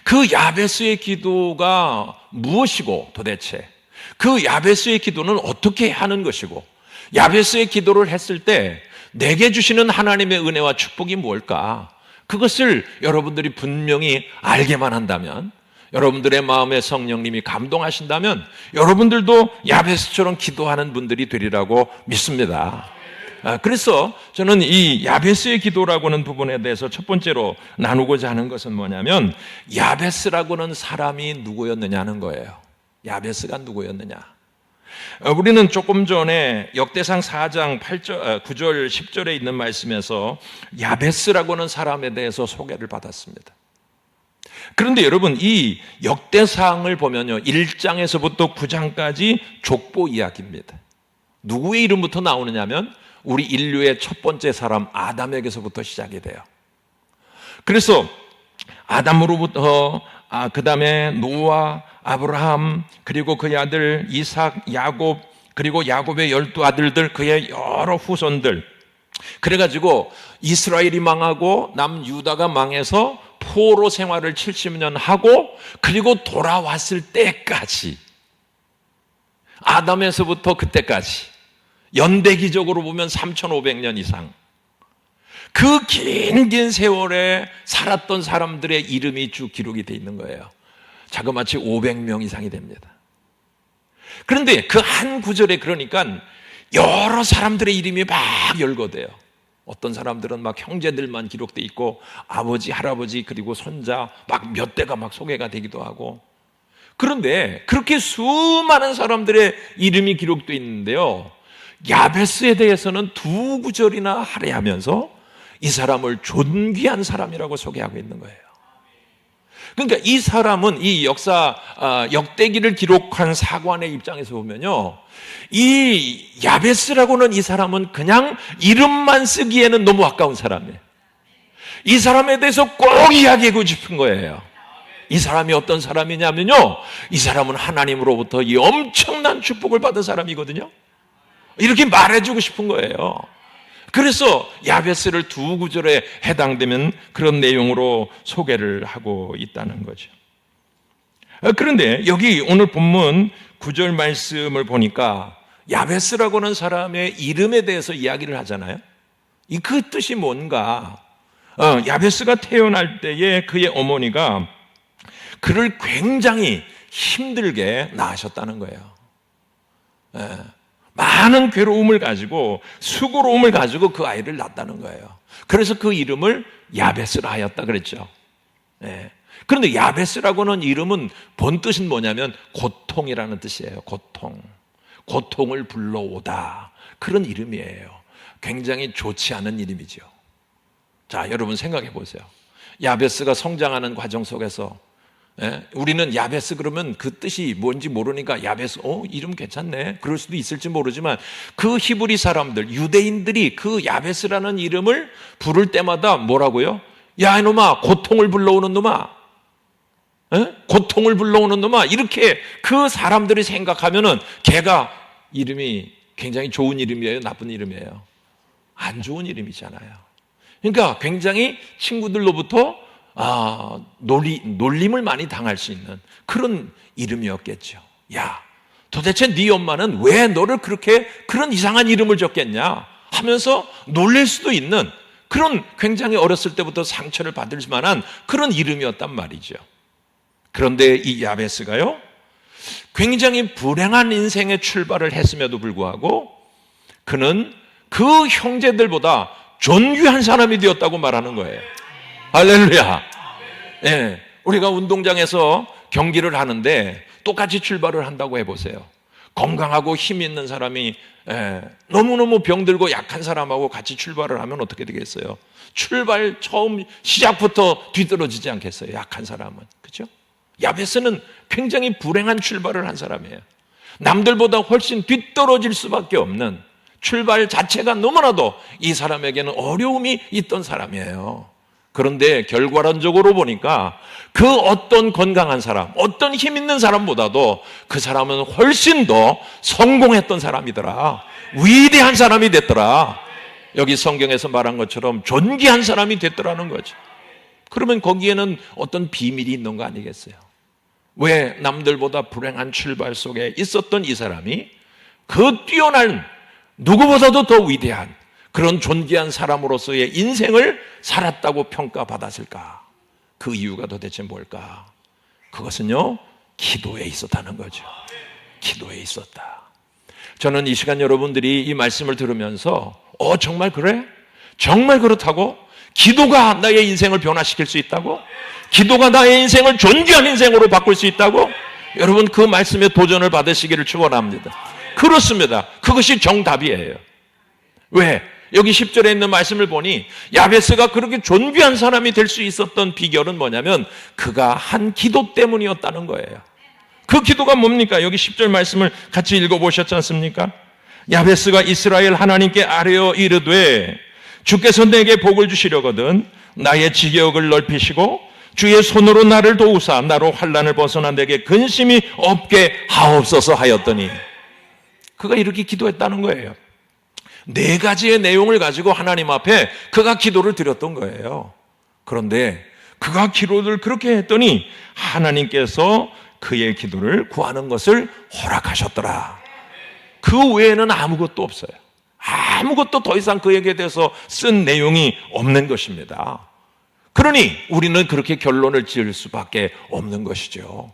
D: 그 야베스의 기도가 무엇이고 도대체 그 야베스의 기도는 어떻게 하는 것이고 야베스의 기도를 했을 때 내게 주시는 하나님의 은혜와 축복이 뭘까? 그것을 여러분들이 분명히 알게만 한다면, 여러분들의 마음에 성령님이 감동하신다면 여러분들도 야베스처럼 기도하는 분들이 되리라고 믿습니다. 그래서 저는 이 야베스의 기도라고 하는 부분에 대해서 첫 번째로 나누고자 하는 것은 뭐냐면 야베스라고 하는 사람이 누구였느냐는 거예요. 야베스가 누구였느냐. 우리는 조금 전에 역대상 4장 8절, 9절, 10절에 있는 말씀에서 야베스라고 하는 사람에 대해서 소개를 받았습니다. 그런데 여러분, 이 역대상을 보면요, 1장에서부터 9장까지 족보 이야기입니다. 누구의 이름부터 나오느냐면 우리 인류의 첫 번째 사람 아담에게서부터 시작이 돼요. 그래서 아담으로부터 그 다음에 노아, 아브라함, 그리고 그의 아들 이삭, 야곱, 그리고 야곱의 12아들들, 그의 여러 후손들. 그래가지고 이스라엘이 망하고 남유다가 망해서 포로 생활을 70년 하고 그리고 돌아왔을 때까지, 아담에서부터 그때까지 연대기적으로 보면 3,500년 이상 그 긴 세월에 살았던 사람들의 이름이 쭉 기록이 되어 있는 거예요. 자그마치 500명 이상이 됩니다. 그런데 그 한 구절에 그러니까 여러 사람들의 이름이 막 열거돼요. 어떤 사람들은 막 형제들만 기록돼 있고 아버지, 할아버지, 그리고 손자 막 몇 대가 막 소개가 되기도 하고. 그런데 그렇게 수많은 사람들의 이름이 기록돼 있는데요, 야베스에 대해서는 두 구절이나 할애하면서 이 사람을 존귀한 사람이라고 소개하고 있는 거예요. 그러니까 이 사람은 이 역사 역대기를 기록한 사관의 입장에서 보면요, 이 야베스라고는 이 사람은 그냥 이름만 쓰기에는 너무 아까운 사람이에요. 이 사람에 대해서 꼭 이야기하고 싶은 거예요. 이 사람이 어떤 사람이냐면요, 이 사람은 하나님으로부터 이 엄청난 축복을 받은 사람이거든요. 이렇게 말해주고 싶은 거예요. 그래서 야베스를 두 구절에 해당되는 그런 내용으로 소개를 하고 있다는 거죠. 그런데 여기 오늘 본문 9절 말씀을 보니까 야베스라고 하는 사람의 이름에 대해서 이야기를 하잖아요. 그 뜻이 뭔가? 야베스가 태어날 때에 그의 어머니가 그를 굉장히 힘들게 낳으셨다는 거예요. 많은 괴로움을 가지고, 수고로움을 가지고 그 아이를 낳았다는 거예요. 그래서 그 이름을 야베스라 하였다 그랬죠. 그런데 야베스라고는 이름은 본 뜻은 뭐냐면 고통이라는 뜻이에요. 고통을 불러오다, 그런 이름이에요. 굉장히 좋지 않은 이름이죠. 자, 여러분 생각해 보세요. 야베스가 성장하는 과정 속에서 우리는 야베스 그러면 그 뜻이 뭔지 모르니까 야베스, 이름 괜찮네, 그럴 수도 있을지 모르지만 그 히브리 사람들, 유대인들이 그 야베스라는 이름을 부를 때마다 뭐라고요? 야, 이놈아, 고통을 불러오는 놈아, 고통을 불러오는 놈아, 이렇게 그 사람들이 생각하면은 걔가 이름이 굉장히 좋은 이름이에요, 나쁜 이름이에요? 안 좋은 이름이잖아요. 그러니까 굉장히 친구들로부터 놀림을 많이 당할 수 있는 그런 이름이었겠죠. 야, 도대체 네 엄마는 왜 너를 그런 이상한 이름을 줬겠냐 하면서 놀릴 수도 있는 그런, 굉장히 어렸을 때부터 상처를 받을 만한 그런 이름이었단 말이죠. 그런데 이 야베스가요, 굉장히 불행한 인생의 출발을 했음에도 불구하고 그는 그 형제들보다 존귀한 사람이 되었다고 말하는 거예요. 할렐루야. 예, 우리가 운동장에서 경기를 하는데 똑같이 출발을 한다고 해보세요. 건강하고 힘 있는 사람이 너무너무 병들고 약한 사람하고 같이 출발을 하면 어떻게 되겠어요? 출발 처음 시작부터 뒤떨어지지 않겠어요? 약한 사람은. 그렇죠? 야베스는 굉장히 불행한 출발을 한 사람이에요. 남들보다 훨씬 뒤떨어질 수밖에 없는, 출발 자체가 너무나도 이 사람에게는 어려움이 있던 사람이에요. 그런데 결과론적으로 보니까 그 어떤 건강한 사람, 어떤 힘 있는 사람보다도 그 사람은 훨씬 더 성공했던 사람이더라. 위대한 사람이 됐더라. 여기 성경에서 말한 것처럼 존귀한 사람이 됐더라는 거죠. 그러면 거기에는 어떤 비밀이 있는 거 아니겠어요? 왜 남들보다 불행한 출발 속에 있었던 이 사람이 그 뛰어난, 누구보다도 더 위대한 그런 존귀한 사람으로서의 인생을 살았다고 평가받았을까? 그 이유가 도대체 뭘까? 그것은요, 기도에 있었다는 거죠. 기도에 있었다. 저는 이 시간 여러분들이 이 말씀을 들으면서 정말 그래? 정말 그렇다고? 기도가 나의 인생을 변화시킬 수 있다고? 기도가 나의 인생을 존귀한 인생으로 바꿀 수 있다고? 여러분, 그 말씀에 도전을 받으시기를 축원합니다. 그렇습니다. 그것이 정답이에요. 왜? 여기 10절에 있는 말씀을 보니 야베스가 그렇게 존귀한 사람이 될 수 있었던 비결은 뭐냐면 그가 한 기도 때문이었다는 거예요. 그 기도가 뭡니까? 여기 10절 말씀을 같이 읽어보셨지 않습니까? 야베스가 이스라엘 하나님께 아뢰어 이르되 주께서 내게 복을 주시려거든 나의 지경을 넓히시고 주의 손으로 나를 도우사 나로 환난을 벗어나 내게 근심이 없게 하옵소서 하였더니, 그가 이렇게 기도했다는 거예요. 4가지의 내용을 가지고 하나님 앞에 그가 기도를 드렸던 거예요. 그런데 그가 기도를 그렇게 했더니 하나님께서 그의 기도를 구하는 것을 허락하셨더라. 그 외에는 아무것도 없어요. 아무것도 더 이상 그에게 대해서 쓴 내용이 없는 것입니다. 그러니 우리는 그렇게 결론을 지을 수밖에 없는 것이죠.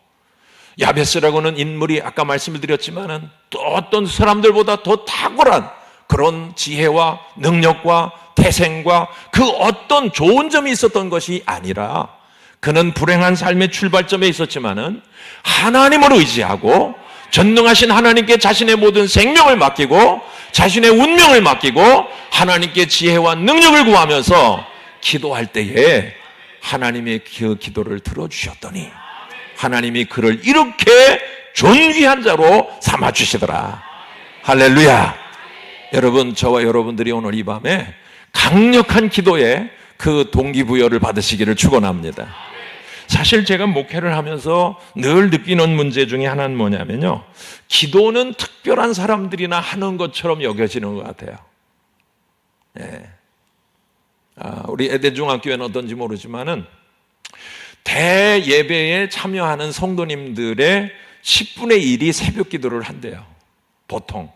D: 야베스라고는 인물이 아까 말씀을 드렸지만은 또 어떤 사람들보다 더 탁월한 그런 지혜와 능력과 태생과 그 어떤 좋은 점이 있었던 것이 아니라 그는 불행한 삶의 출발점에 있었지만은 하나님을 의지하고 전능하신 하나님께 자신의 모든 생명을 맡기고 자신의 운명을 맡기고 하나님께 지혜와 능력을 구하면서 기도할 때에 하나님의 그 기도를 들어주셨더니 하나님이 그를 이렇게 존귀한 자로 삼아주시더라. 할렐루야. 여러분, 저와 여러분들이 오늘 이 밤에 강력한 기도에 그 동기부여를 받으시기를 축원합니다. 사실 제가 목회를 하면서 늘 느끼는 문제 중에 하나는 뭐냐면요, 기도는 특별한 사람들이나 하는 것처럼 여겨지는 것 같아요. 네. 우리 에덴중학교에는 어떤지 모르지만은 대예배에 참여하는 성도님들의 10분의 1이 새벽 기도를 한대요. 보통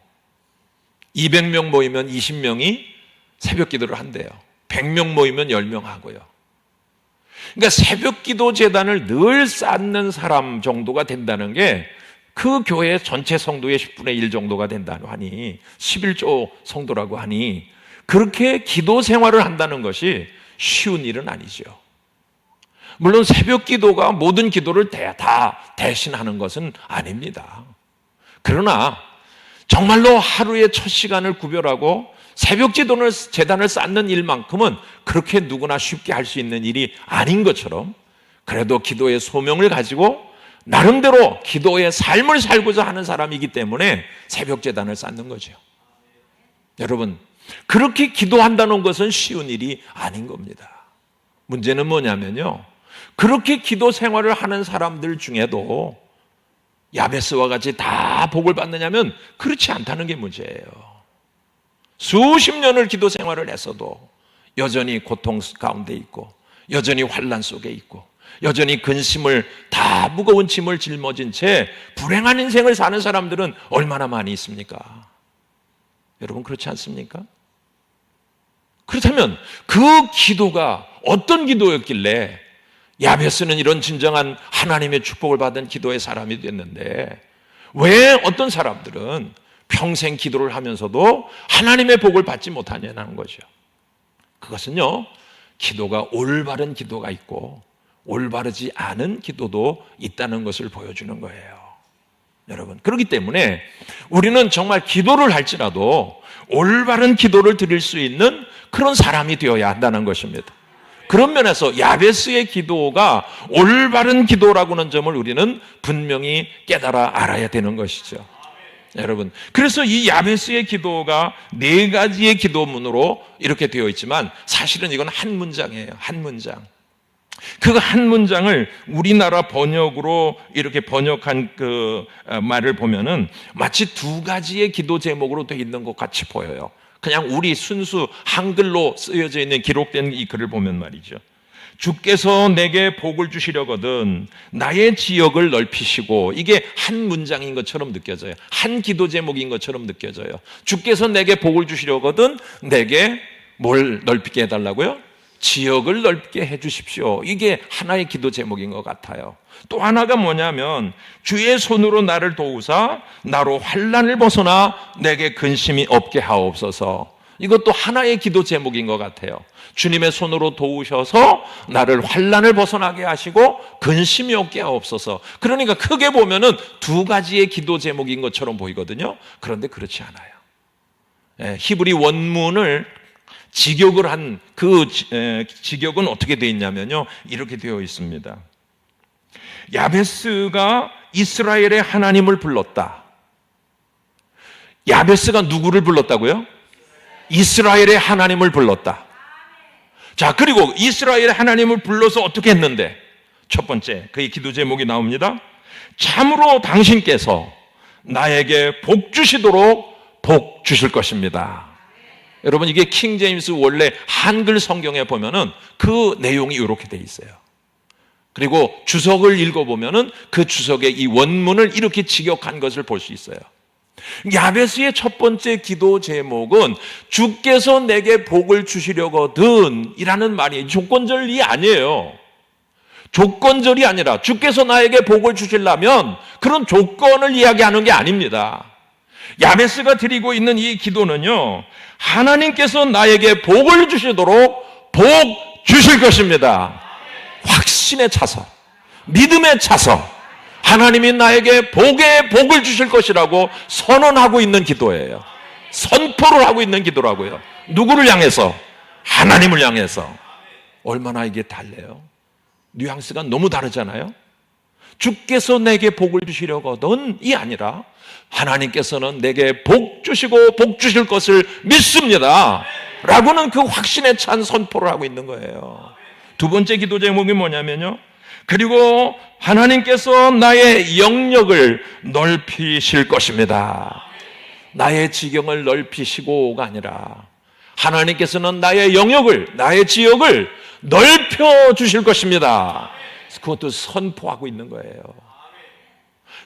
D: 200명 모이면 20명이 새벽 기도를 한대요. 100명 모이면 10명 하고요. 그러니까 새벽 기도 재단을 늘 쌓는 사람 정도가 된다는 게 그 교회 전체 성도의 10분의 1 정도가 된다고 하니 11조 성도라고 하니 그렇게 기도 생활을 한다는 것이 쉬운 일은 아니죠. 물론 새벽 기도가 모든 기도를 다 대신하는 것은 아닙니다. 그러나 정말로 하루의 첫 시간을 구별하고 새벽 기도를 재단을 쌓는 일만큼은 그렇게 누구나 쉽게 할 수 있는 일이 아닌 것처럼 그래도 기도의 소명을 가지고 나름대로 기도의 삶을 살고자 하는 사람이기 때문에 새벽 재단을 쌓는 거죠. 여러분, 그렇게 기도한다는 것은 쉬운 일이 아닌 겁니다. 문제는 뭐냐면요, 그렇게 기도 생활을 하는 사람들 중에도 야베스와 같이 다 복을 받느냐면 그렇지 않다는 게 문제예요. 수십 년을 기도 생활을 했어도 여전히 고통 가운데 있고 여전히 환난 속에 있고 여전히 근심을 다 무거운 짐을 짊어진 채 불행한 인생을 사는 사람들은 얼마나 많이 있습니까? 여러분, 그렇지 않습니까? 그렇다면 그 기도가 어떤 기도였길래 야베스는 이런 진정한 하나님의 축복을 받은 기도의 사람이 됐는데 왜 어떤 사람들은 평생 기도를 하면서도 하나님의 복을 받지 못하냐는 거죠. 그것은요, 기도가 올바른 기도가 있고 올바르지 않은 기도도 있다는 것을 보여주는 거예요. 여러분, 그렇기 때문에 우리는 정말 기도를 할지라도 올바른 기도를 드릴 수 있는 그런 사람이 되어야 한다는 것입니다. 그런 면에서 야베스의 기도가 올바른 기도라고는 점을 우리는 분명히 깨달아 알아야 되는 것이죠. 여러분, 그래서 이 야베스의 기도가 4가지의 기도문으로 이렇게 되어 있지만 사실은 이건 한 문장이에요. 한 문장. 그 한 문장을 우리나라 번역으로 이렇게 번역한 그 말을 보면은 마치 2가지의 기도 제목으로 되어 있는 것 같이 보여요. 그냥 우리 순수 한글로 쓰여져 있는 기록된 이 글을 보면 말이죠. 주께서 내게 복을 주시려거든 나의 지역을 넓히시고, 이게 한 문장인 것처럼 느껴져요. 한 기도 제목인 것처럼 느껴져요. 주께서 내게 복을 주시려거든 내게 뭘 넓히게 해달라고요? 지역을 넓게 해주십시오. 이게 하나의 기도 제목인 것 같아요. 또 하나가 뭐냐면 주의 손으로 나를 도우사 나로 환난을 벗어나 내게 근심이 없게 하옵소서. 이것도 하나의 기도 제목인 것 같아요. 주님의 손으로 도우셔서 나를 환난을 벗어나게 하시고 근심이 없게 하옵소서. 그러니까 크게 보면은 2가지의 기도 제목인 것처럼 보이거든요. 그런데 그렇지 않아요. 히브리 원문을 직역을 한 그 직역은 어떻게 되어 있냐면요, 이렇게 되어 있습니다. 야베스가 이스라엘의 하나님을 불렀다. 야베스가 누구를 불렀다고요? 이스라엘의 하나님을 불렀다. 자, 그리고 이스라엘의 하나님을 불러서 어떻게 했는데, 첫 번째 그의 기도 제목이 나옵니다. 참으로 당신께서 나에게 복 주시도록 복 주실 것입니다. 여러분, 이게 킹 제임스 원래 한글 성경에 보면은 그 내용이 이렇게 돼 있어요. 그리고 주석을 읽어보면은 그 주석의 이 원문을 이렇게 직역한 것을 볼 수 있어요. 야베스의 첫 번째 기도 제목은 주께서 내게 복을 주시려거든 이라는 말이 조건절이 아니에요. 조건절이 아니라 주께서 나에게 복을 주시려면 그런 조건을 이야기하는 게 아닙니다. 야베스가 드리고 있는 이 기도는요, 하나님께서 나에게 복을 주시도록 복 주실 것입니다. 확신에 차서, 믿음에 차서 하나님이 나에게 복을 주실 것이라고 선언하고 있는 기도예요. 선포를 하고 있는 기도라고요. 누구를 향해서? 하나님을 향해서. 얼마나 이게 달라요? 뉘앙스가 너무 다르잖아요. 주께서 내게 복을 주시려거든이 아니라 하나님께서는 내게 복 주시고 복 주실 것을 믿습니다 라고는 그 확신에 찬 선포를 하고 있는 거예요. 2번째 기도 제목이 뭐냐면요, 그리고 하나님께서 나의 영역을 넓히실 것입니다. 나의 지경을 넓히시고가 아니라 하나님께서는 나의 영역을, 나의 지역을 넓혀 주실 것입니다. 그것도 선포하고 있는 거예요.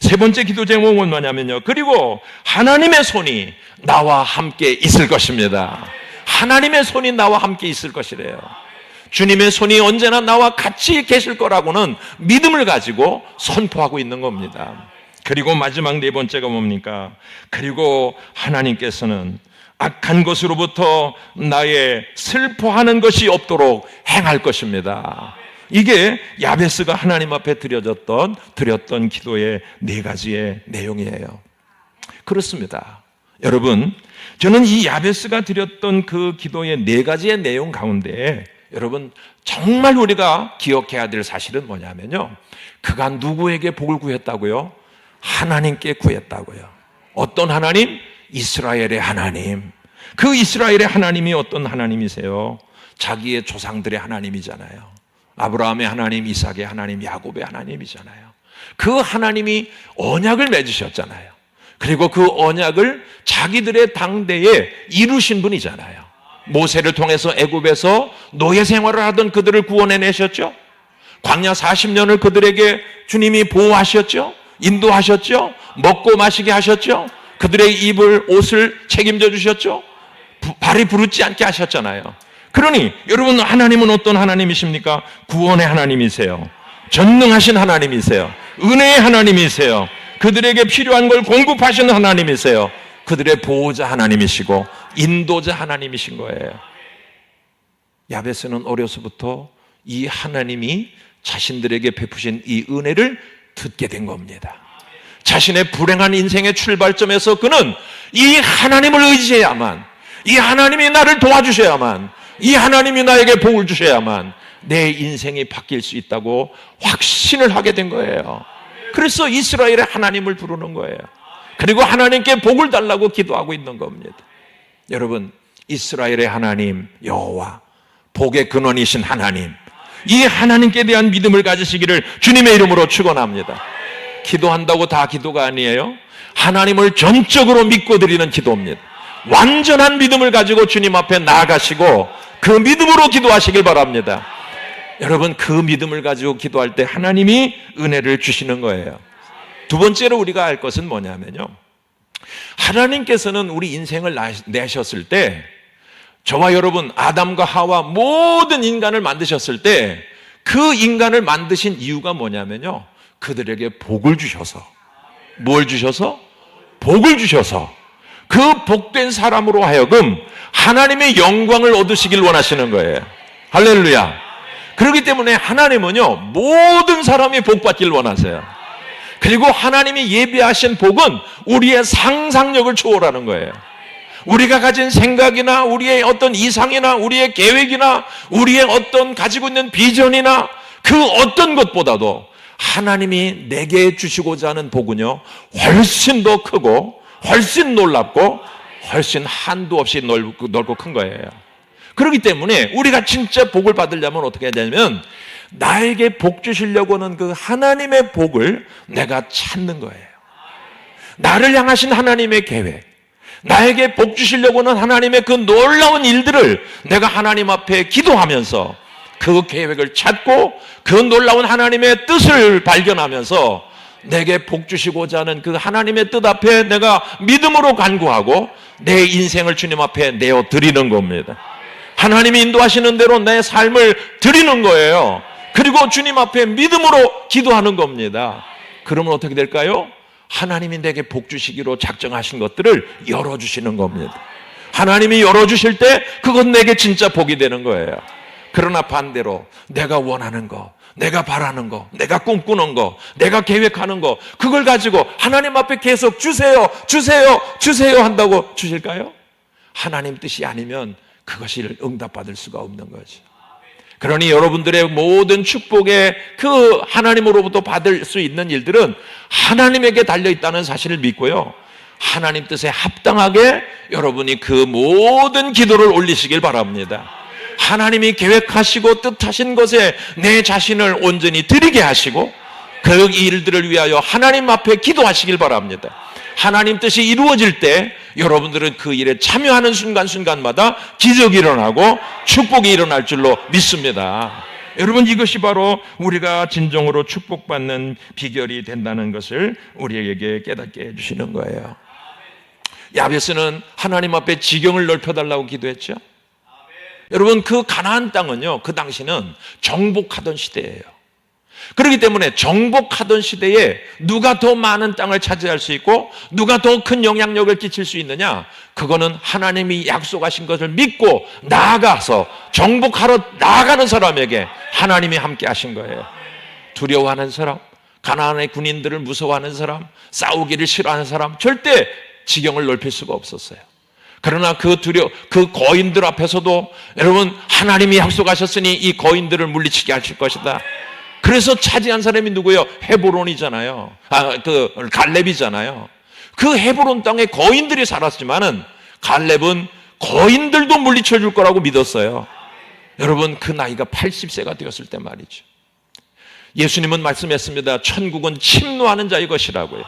D: 3번째 기도 제목은 뭐냐면요, 그리고 하나님의 손이 나와 함께 있을 것입니다. 하나님의 손이 나와 함께 있을 것이래요. 주님의 손이 언제나 나와 같이 계실 거라고는 믿음을 가지고 선포하고 있는 겁니다. 그리고 마지막 4번째가 뭡니까? 그리고 하나님께서는 악한 것으로부터 나의 슬퍼하는 것이 없도록 행할 것입니다. 이게 야베스가 하나님 앞에 드렸던 기도의 4가지의 내용이에요. 그렇습니다. 여러분, 저는 이 야베스가 드렸던 그 기도의 4가지의 내용 가운데 여러분 정말 우리가 기억해야 될 사실은 뭐냐면요, 그가 누구에게 복을 구했다고요? 하나님께 구했다고요. 어떤 하나님? 이스라엘의 하나님. 그 이스라엘의 하나님이 어떤 하나님이세요? 자기의 조상들의 하나님이잖아요. 아브라함의 하나님, 이삭의 하나님, 야곱의 하나님이잖아요. 그 하나님이 언약을 맺으셨잖아요. 그리고 그 언약을 자기들의 당대에 이루신 분이잖아요. 모세를 통해서 애굽에서 노예 생활을 하던 그들을 구원해내셨죠. 광야 40년을 그들에게 주님이 보호하셨죠. 인도하셨죠. 먹고 마시게 하셨죠. 그들의 입을, 옷을 책임져 주셨죠. 발이 부르지 않게 하셨잖아요. 그러니 여러분, 하나님은 어떤 하나님이십니까? 구원의 하나님이세요. 전능하신 하나님이세요. 은혜의 하나님이세요. 그들에게 필요한 걸 공급하시는 하나님이세요. 그들의 보호자 하나님이시고 인도자 하나님이신 거예요. 야베스는 어려서부터 이 하나님이 자신들에게 베푸신 이 은혜를 듣게 된 겁니다. 자신의 불행한 인생의 출발점에서 그는 이 하나님을 의지해야만, 이 하나님이 나를 도와주셔야만, 이 하나님이 나에게 복을 주셔야만 내 인생이 바뀔 수 있다고 확신을 하게 된 거예요. 그래서 이스라엘의 하나님을 부르는 거예요. 그리고 하나님께 복을 달라고 기도하고 있는 겁니다. 여러분, 이스라엘의 하나님 여호와, 복의 근원이신 하나님, 이 하나님께 대한 믿음을 가지시기를 주님의 이름으로 축원합니다. 기도한다고 다 기도가 아니에요. 하나님을 전적으로 믿고 드리는 기도입니다. 완전한 믿음을 가지고 주님 앞에 나아가시고 그 믿음으로 기도하시길 바랍니다. 여러분, 그 믿음을 가지고 기도할 때 하나님이 은혜를 주시는 거예요. 두 번째로 우리가 알 것은 뭐냐면요, 하나님께서는 우리 인생을 내셨을 때, 저와 여러분, 아담과 하와 모든 인간을 만드셨을 때 그 인간을 만드신 이유가 뭐냐면요, 그들에게 복을 주셔서, 뭘 주셔서? 복을 주셔서 그 복된 사람으로 하여금 하나님의 영광을 얻으시길 원하시는 거예요. 할렐루야. 그렇기 때문에 하나님은요, 모든 사람이 복받기를 원하세요. 그리고 하나님이 예비하신 복은 우리의 상상력을 초월하는 거예요. 우리가 가진 생각이나 우리의 어떤 이상이나 우리의 계획이나 우리의 어떤 가지고 있는 비전이나 그 어떤 것보다도 하나님이 내게 주시고자 하는 복은요, 훨씬 더 크고 훨씬 놀랍고 훨씬 한도 없이 넓고 큰 거예요. 그렇기 때문에 우리가 진짜 복을 받으려면 어떻게 해야 되냐면, 나에게 복 주시려고 하는 그 하나님의 복을 내가 찾는 거예요. 나를 향하신 하나님의 계획, 나에게 복 주시려고 하는 하나님의 그 놀라운 일들을 내가 하나님 앞에 기도하면서 그 계획을 찾고 그 놀라운 하나님의 뜻을 발견하면서 내게 복 주시고자 하는 그 하나님의 뜻 앞에 내가 믿음으로 간구하고 내 인생을 주님 앞에 내어 드리는 겁니다. 하나님이 인도하시는 대로 내 삶을 드리는 거예요. 그리고 주님 앞에 믿음으로 기도하는 겁니다. 그러면 어떻게 될까요? 하나님이 내게 복 주시기로 작정하신 것들을 열어주시는 겁니다. 하나님이 열어주실 때 그건 내게 진짜 복이 되는 거예요. 그러나 반대로 내가 원하는 거, 내가 바라는 거, 내가 꿈꾸는 거, 내가 계획하는 거, 그걸 가지고 하나님 앞에 계속 주세요, 주세요, 주세요 한다고 주실까요? 하나님 뜻이 아니면 그것이 응답받을 수가 없는 거죠. 그러니 여러분들의 모든 축복의 그 하나님으로부터 받을 수 있는 일들은 하나님에게 달려있다는 사실을 믿고요, 하나님 뜻에 합당하게 여러분이 그 모든 기도를 올리시길 바랍니다. 하나님이 계획하시고 뜻하신 것에 내 자신을 온전히 드리게 하시고 그 일들을 위하여 하나님 앞에 기도하시길 바랍니다. 하나님 뜻이 이루어질 때 여러분들은 그 일에 참여하는 순간순간마다 기적이 일어나고 축복이 일어날 줄로 믿습니다. 여러분, 이것이 바로 우리가 진정으로 축복받는 비결이 된다는 것을 우리에게 깨닫게 해주시는 거예요. 야베스는 하나님 앞에 지경을 넓혀달라고 기도했죠. 여러분, 그 가나안 땅은요, 그 당시는 정복하던 시대예요. 그렇기 때문에 정복하던 시대에 누가 더 많은 땅을 차지할 수 있고 누가 더 큰 영향력을 끼칠 수 있느냐, 그거는 하나님이 약속하신 것을 믿고 나아가서 정복하러 나아가는 사람에게 하나님이 함께 하신 거예요. 두려워하는 사람, 가나안의 군인들을 무서워하는 사람, 싸우기를 싫어하는 사람, 절대 지경을 넓힐 수가 없었어요. 그러나 그 거인들 앞에서도 여러분, 하나님이 약속하셨으니 이 거인들을 물리치게 하실 것이다. 그래서 차지한 사람이 누구예요? 헤브론이잖아요. 갈렙이잖아요. 그 헤브론 땅에 거인들이 살았지만은 갈렙은 거인들도 물리쳐 줄 거라고 믿었어요. 여러분, 그 나이가 80세가 되었을 때 말이죠. 예수님은 말씀했습니다. 천국은 침노하는 자의 것이라고요.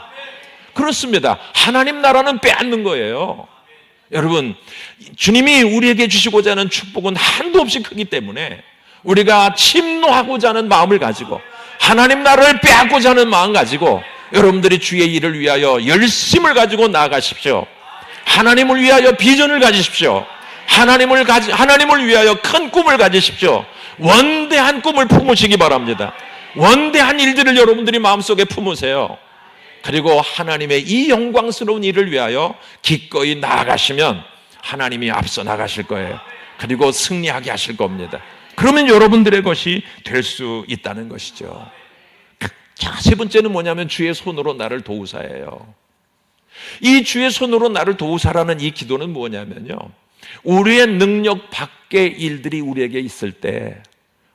D: 그렇습니다. 하나님 나라는 빼앗는 거예요. 여러분, 주님이 우리에게 주시고자 하는 축복은 한도 없이 크기 때문에 우리가 침노하고자 하는 마음을 가지고 하나님 나라를 빼앗고자 하는 마음 가지고 여러분들이 주의 일을 위하여 열심을 가지고 나아가십시오. 하나님을 위하여 비전을 가지십시오. 하나님을 위하여 큰 꿈을 가지십시오. 원대한 꿈을 품으시기 바랍니다. 원대한 일들을 여러분들이 마음속에 품으세요. 그리고 하나님의 이 영광스러운 일을 위하여 기꺼이 나아가시면 하나님이 앞서 나가실 거예요. 그리고 승리하게 하실 겁니다. 그러면 여러분들의 것이 될 수 있다는 것이죠. 자, 세 번째는 뭐냐면 주의 손으로 나를 도우사예요. 이 주의 손으로 나를 도우사라는 이 기도는 뭐냐면요, 우리의 능력 밖의 일들이 우리에게 있을 때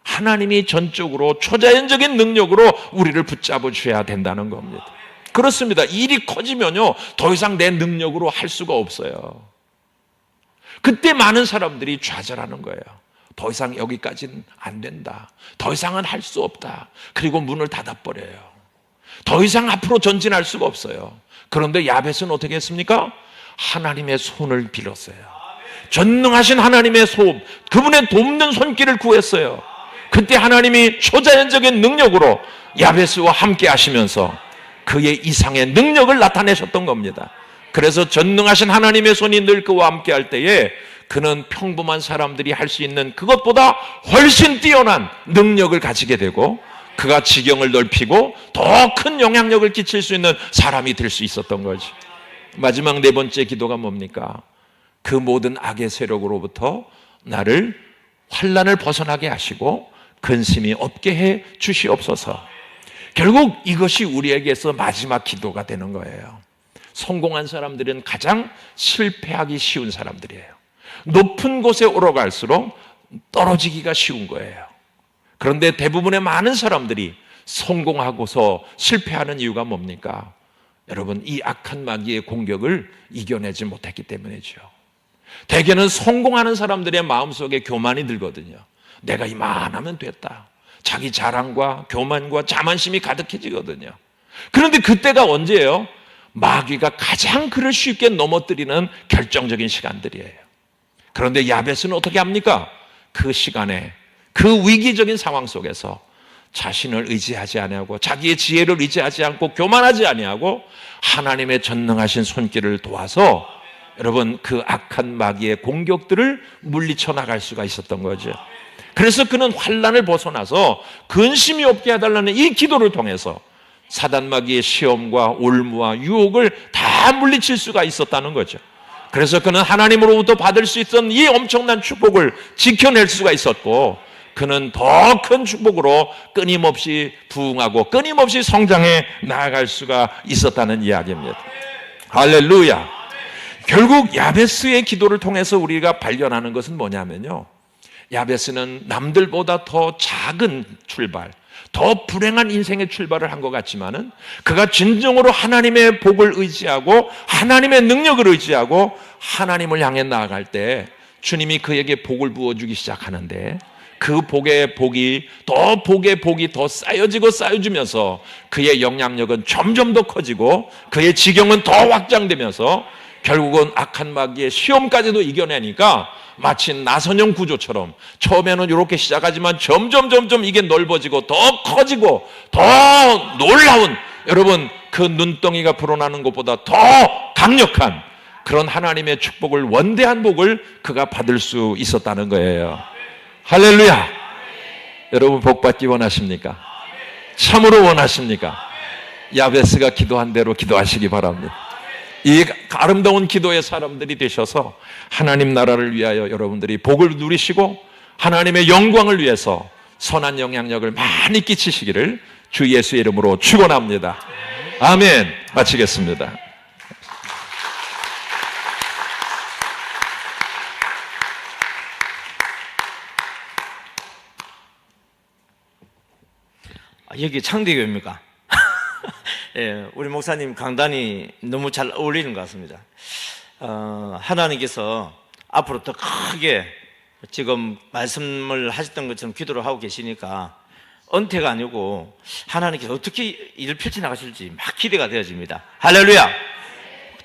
D: 하나님이 전적으로 초자연적인 능력으로 우리를 붙잡아 주셔야 된다는 겁니다. 그렇습니다. 일이 커지면요, 더 이상 내 능력으로 할 수가 없어요. 그때 많은 사람들이 좌절하는 거예요. 더 이상 여기까지는 안 된다. 더 이상은 할 수 없다. 그리고 문을 닫아버려요. 더 이상 앞으로 전진할 수가 없어요. 그런데 야벳은 어떻게 했습니까? 하나님의 손을 빌었어요. 전능하신 하나님의 손, 그분의 돕는 손길을 구했어요. 그때 하나님이 초자연적인 능력으로 야벳과 함께 하시면서 그의 이상의 능력을 나타내셨던 겁니다. 그래서 전능하신 하나님의 손이 늘 그와 함께 할 때에 그는 평범한 사람들이 할 수 있는 그것보다 훨씬 뛰어난 능력을 가지게 되고, 그가 지경을 넓히고 더 큰 영향력을 끼칠 수 있는 사람이 될 수 있었던 거지. 마지막 네 번째 기도가 뭡니까? 그 모든 악의 세력으로부터 나를 환난을 벗어나게 하시고 근심이 없게 해 주시옵소서. 결국 이것이 우리에게서 마지막 기도가 되는 거예요. 성공한 사람들은 가장 실패하기 쉬운 사람들이에요. 높은 곳에 오러갈수록 떨어지기가 쉬운 거예요. 그런데 대부분의 많은 사람들이 성공하고서 실패하는 이유가 뭡니까? 여러분, 이 악한 마귀의 공격을 이겨내지 못했기 때문이죠. 대개는 성공하는 사람들의 마음속에 교만이 들거든요. 내가 이만하면 됐다. 자기 자랑과 교만과 자만심이 가득해지거든요. 그런데 그때가 언제예요? 마귀가 가장 그를 쉽게 넘어뜨리는 결정적인 시간들이에요. 그런데 야벳은 어떻게 합니까? 그 시간에, 그 위기적인 상황 속에서 자신을 의지하지 아니하고 자기의 지혜를 의지하지 않고 교만하지 아니하고 하나님의 전능하신 손길을 도와서 여러분 그 악한 마귀의 공격들을 물리쳐 나갈 수가 있었던 거죠. 그래서 그는 환난을 벗어나서 근심이 없게 해달라는 이 기도를 통해서 사단 마귀의 시험과 올무와 유혹을 다 물리칠 수가 있었다는 거죠. 그래서 그는 하나님으로부터 받을 수 있던 이 엄청난 축복을 지켜낼 수가 있었고, 그는 더 큰 축복으로 끊임없이 부흥하고 끊임없이 성장해 나아갈 수가 있었다는 이야기입니다. 할렐루야. 결국 야베스의 기도를 통해서 우리가 발견하는 것은 뭐냐면요, 야베스는 남들보다 더 작은 출발, 더 불행한 인생의 출발을 한 것 같지만은 그가 진정으로 하나님의 복을 의지하고 하나님의 능력을 의지하고 하나님을 향해 나아갈 때 주님이 그에게 복을 부어주기 시작하는데, 그 복의 복이 더 쌓여지면서 그의 영향력은 점점 더 커지고 그의 지경은 더 확장되면서 결국은 악한 마귀의 시험까지도 이겨내니까 마치 나선형 구조처럼 처음에는 이렇게 시작하지만 점점 이게 넓어지고 더 커지고 더 놀라운, 여러분 그 눈덩이가 불어나는 것보다 더 강력한 그런 하나님의 축복을, 원대한 복을 그가 받을 수 있었다는 거예요. 할렐루야. 여러분 복 받기 원하십니까? 참으로 원하십니까? 야베스가 기도한 대로 기도하시기 바랍니다. 이 아름다운 기도의 사람들이 되셔서 하나님 나라를 위하여 여러분들이 복을 누리시고 하나님의 영광을 위해서 선한 영향력을 많이 끼치시기를 주 예수의 이름으로 축원합니다. 아멘. 마치겠습니다.
C: 여기 창대교회입니까? 예, 우리 목사님 강단이 너무 잘 어울리는 것 같습니다. 하나님께서 앞으로 더 크게 지금 말씀을 하셨던 것처럼 기도를 하고 계시니까 은퇴가 아니고 하나님께서 어떻게 일을 펼쳐나가실지 막 기대가 되어집니다. 할렐루야!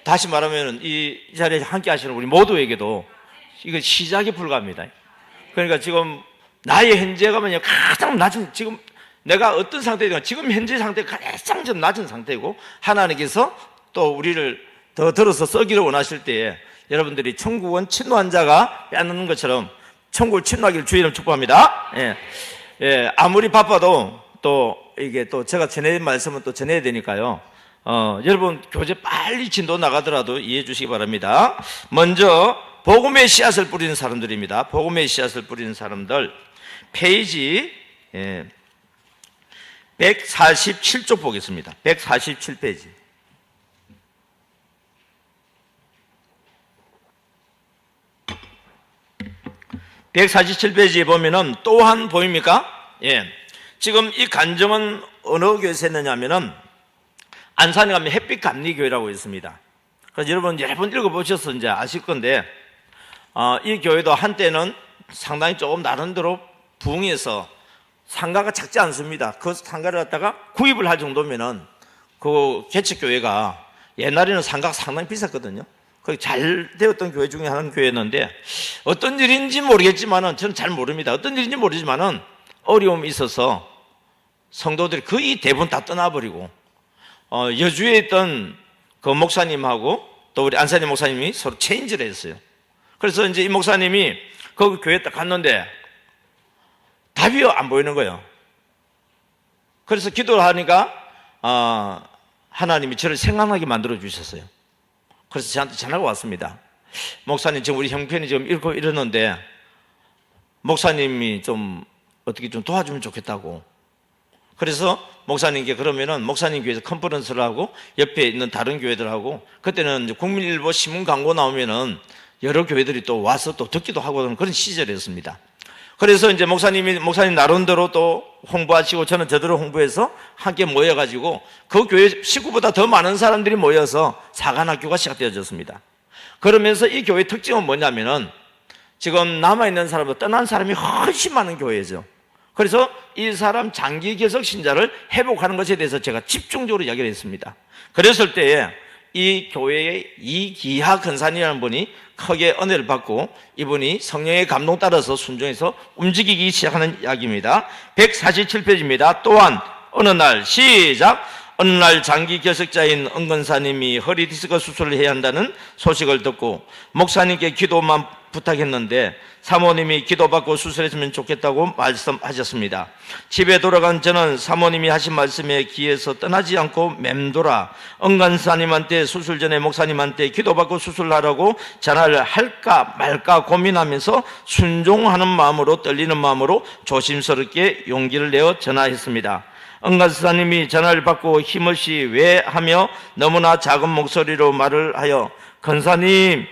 C: 다시 말하면 이 자리에 함께 하시는 우리 모두에게도 이거 시작에 불과합니다. 그러니까 지금 나의 현재가 뭐냐 가장 낮은, 지금 내가 어떤 상태이든 지금 현재 상태가 가장 좀 낮은 상태이고 하나님께서 또 우리를 더 들어서 쓰기를 원하실 때에 여러분들이 천국은 침노한 자가 빼앗는 것처럼 천국을 침노하기를 주의 이름 축복합니다. 예. 예, 아무리 바빠도 또 이게 또 제가 전해야 말씀은 또 전해야 되니까요. 여러분 교재 빨리 진도 나가더라도 이해해 주시기 바랍니다. 먼저 복음의 씨앗을 뿌리는 사람들입니다. 복음의 씨앗을 뿌리는 사람들 페이지 147쪽 보겠습니다. 147페이지. 147페이지에 보면은 또한 보입니까? 예. 지금 이 간정은 어느 교회에서 했느냐면은 안산에 가면 햇빛 감리교회라고 있습니다. 그래서 여러분 여러 번 읽어보셔서 이제 아실 건데, 이 교회도 한때는 상당히 조금 나름대로 부흥해서 상가가 작지 않습니다. 그 상가를 갖다가 구입을 할 정도면은 그 개척교회가 옛날에는 상가가 상당히 비쌌거든요. 거기 잘 되었던 교회 중에 하나는 교회였는데 어떤 일인지 모르겠지만은 저는 잘 모릅니다. 어떤 일인지 모르지만은 어려움이 있어서 성도들이 거의 대부분 다 떠나버리고 여주에 있던 그 목사님하고 또 우리 안산의 목사님이 서로 체인지를 했어요. 그래서 이제 이 목사님이 거기 교회에 딱 갔는데 답이 안 보이는 거예요. 그래서 기도를 하니까 하나님이 저를 생각나게 만들어 주셨어요. 그래서 저한테 전화가 왔습니다. 목사님, 지금 우리 형편이 지금 이렇고 이러는데 목사님이 좀 어떻게 좀 도와주면 좋겠다고. 그래서 목사님께 그러면은 목사님 교회에서 컨퍼런스를 하고 옆에 있는 다른 교회들하고, 그때는 이제 국민일보 신문 광고 나오면은 여러 교회들이 또 와서 또 듣기도 하고 하는 그런 시절이었습니다. 그래서 이제 목사님 나름대로 또 홍보하시고 저는 저대로 홍보해서 함께 모여가지고 그 교회 식구보다 더 많은 사람들이 모여서 사관학교가 시작되어졌습니다. 그러면서 이 교회의 특징은 뭐냐면은 지금 남아있는 사람보다 떠난 사람이 훨씬 많은 교회죠. 그래서 이 사람 장기 개석 신자를 회복하는 것에 대해서 제가 집중적으로 이야기를 했습니다. 그랬을 때에 이 교회의 이기하 근사님이라는 분이 크게 은혜를 받고 이분이 성령의 감동 따라서 순종해서 움직이기 시작하는 이야기입니다. 147페이지입니다. 또한 어느 날 시작. 어느 날 장기 결석자인 은근사님이 허리 디스크 수술을 해야 한다는 소식을 듣고 목사님께 기도만 부탁했는데 사모님이 기도받고 수술했으면 좋겠다고 말씀하셨습니다. 집에 돌아간 저는 사모님이 하신 말씀에 귀에서 떠나지 않고 맴돌아 은근사님한테 수술 전에 목사님한테 기도받고 수술하라고 전화를 할까 말까 고민하면서 순종하는 마음으로, 떨리는 마음으로 조심스럽게 용기를 내어 전화했습니다. 은간사님이 전화를 받고 힘없이 왜 하며 너무나 작은 목소리로 말을 하여 근사님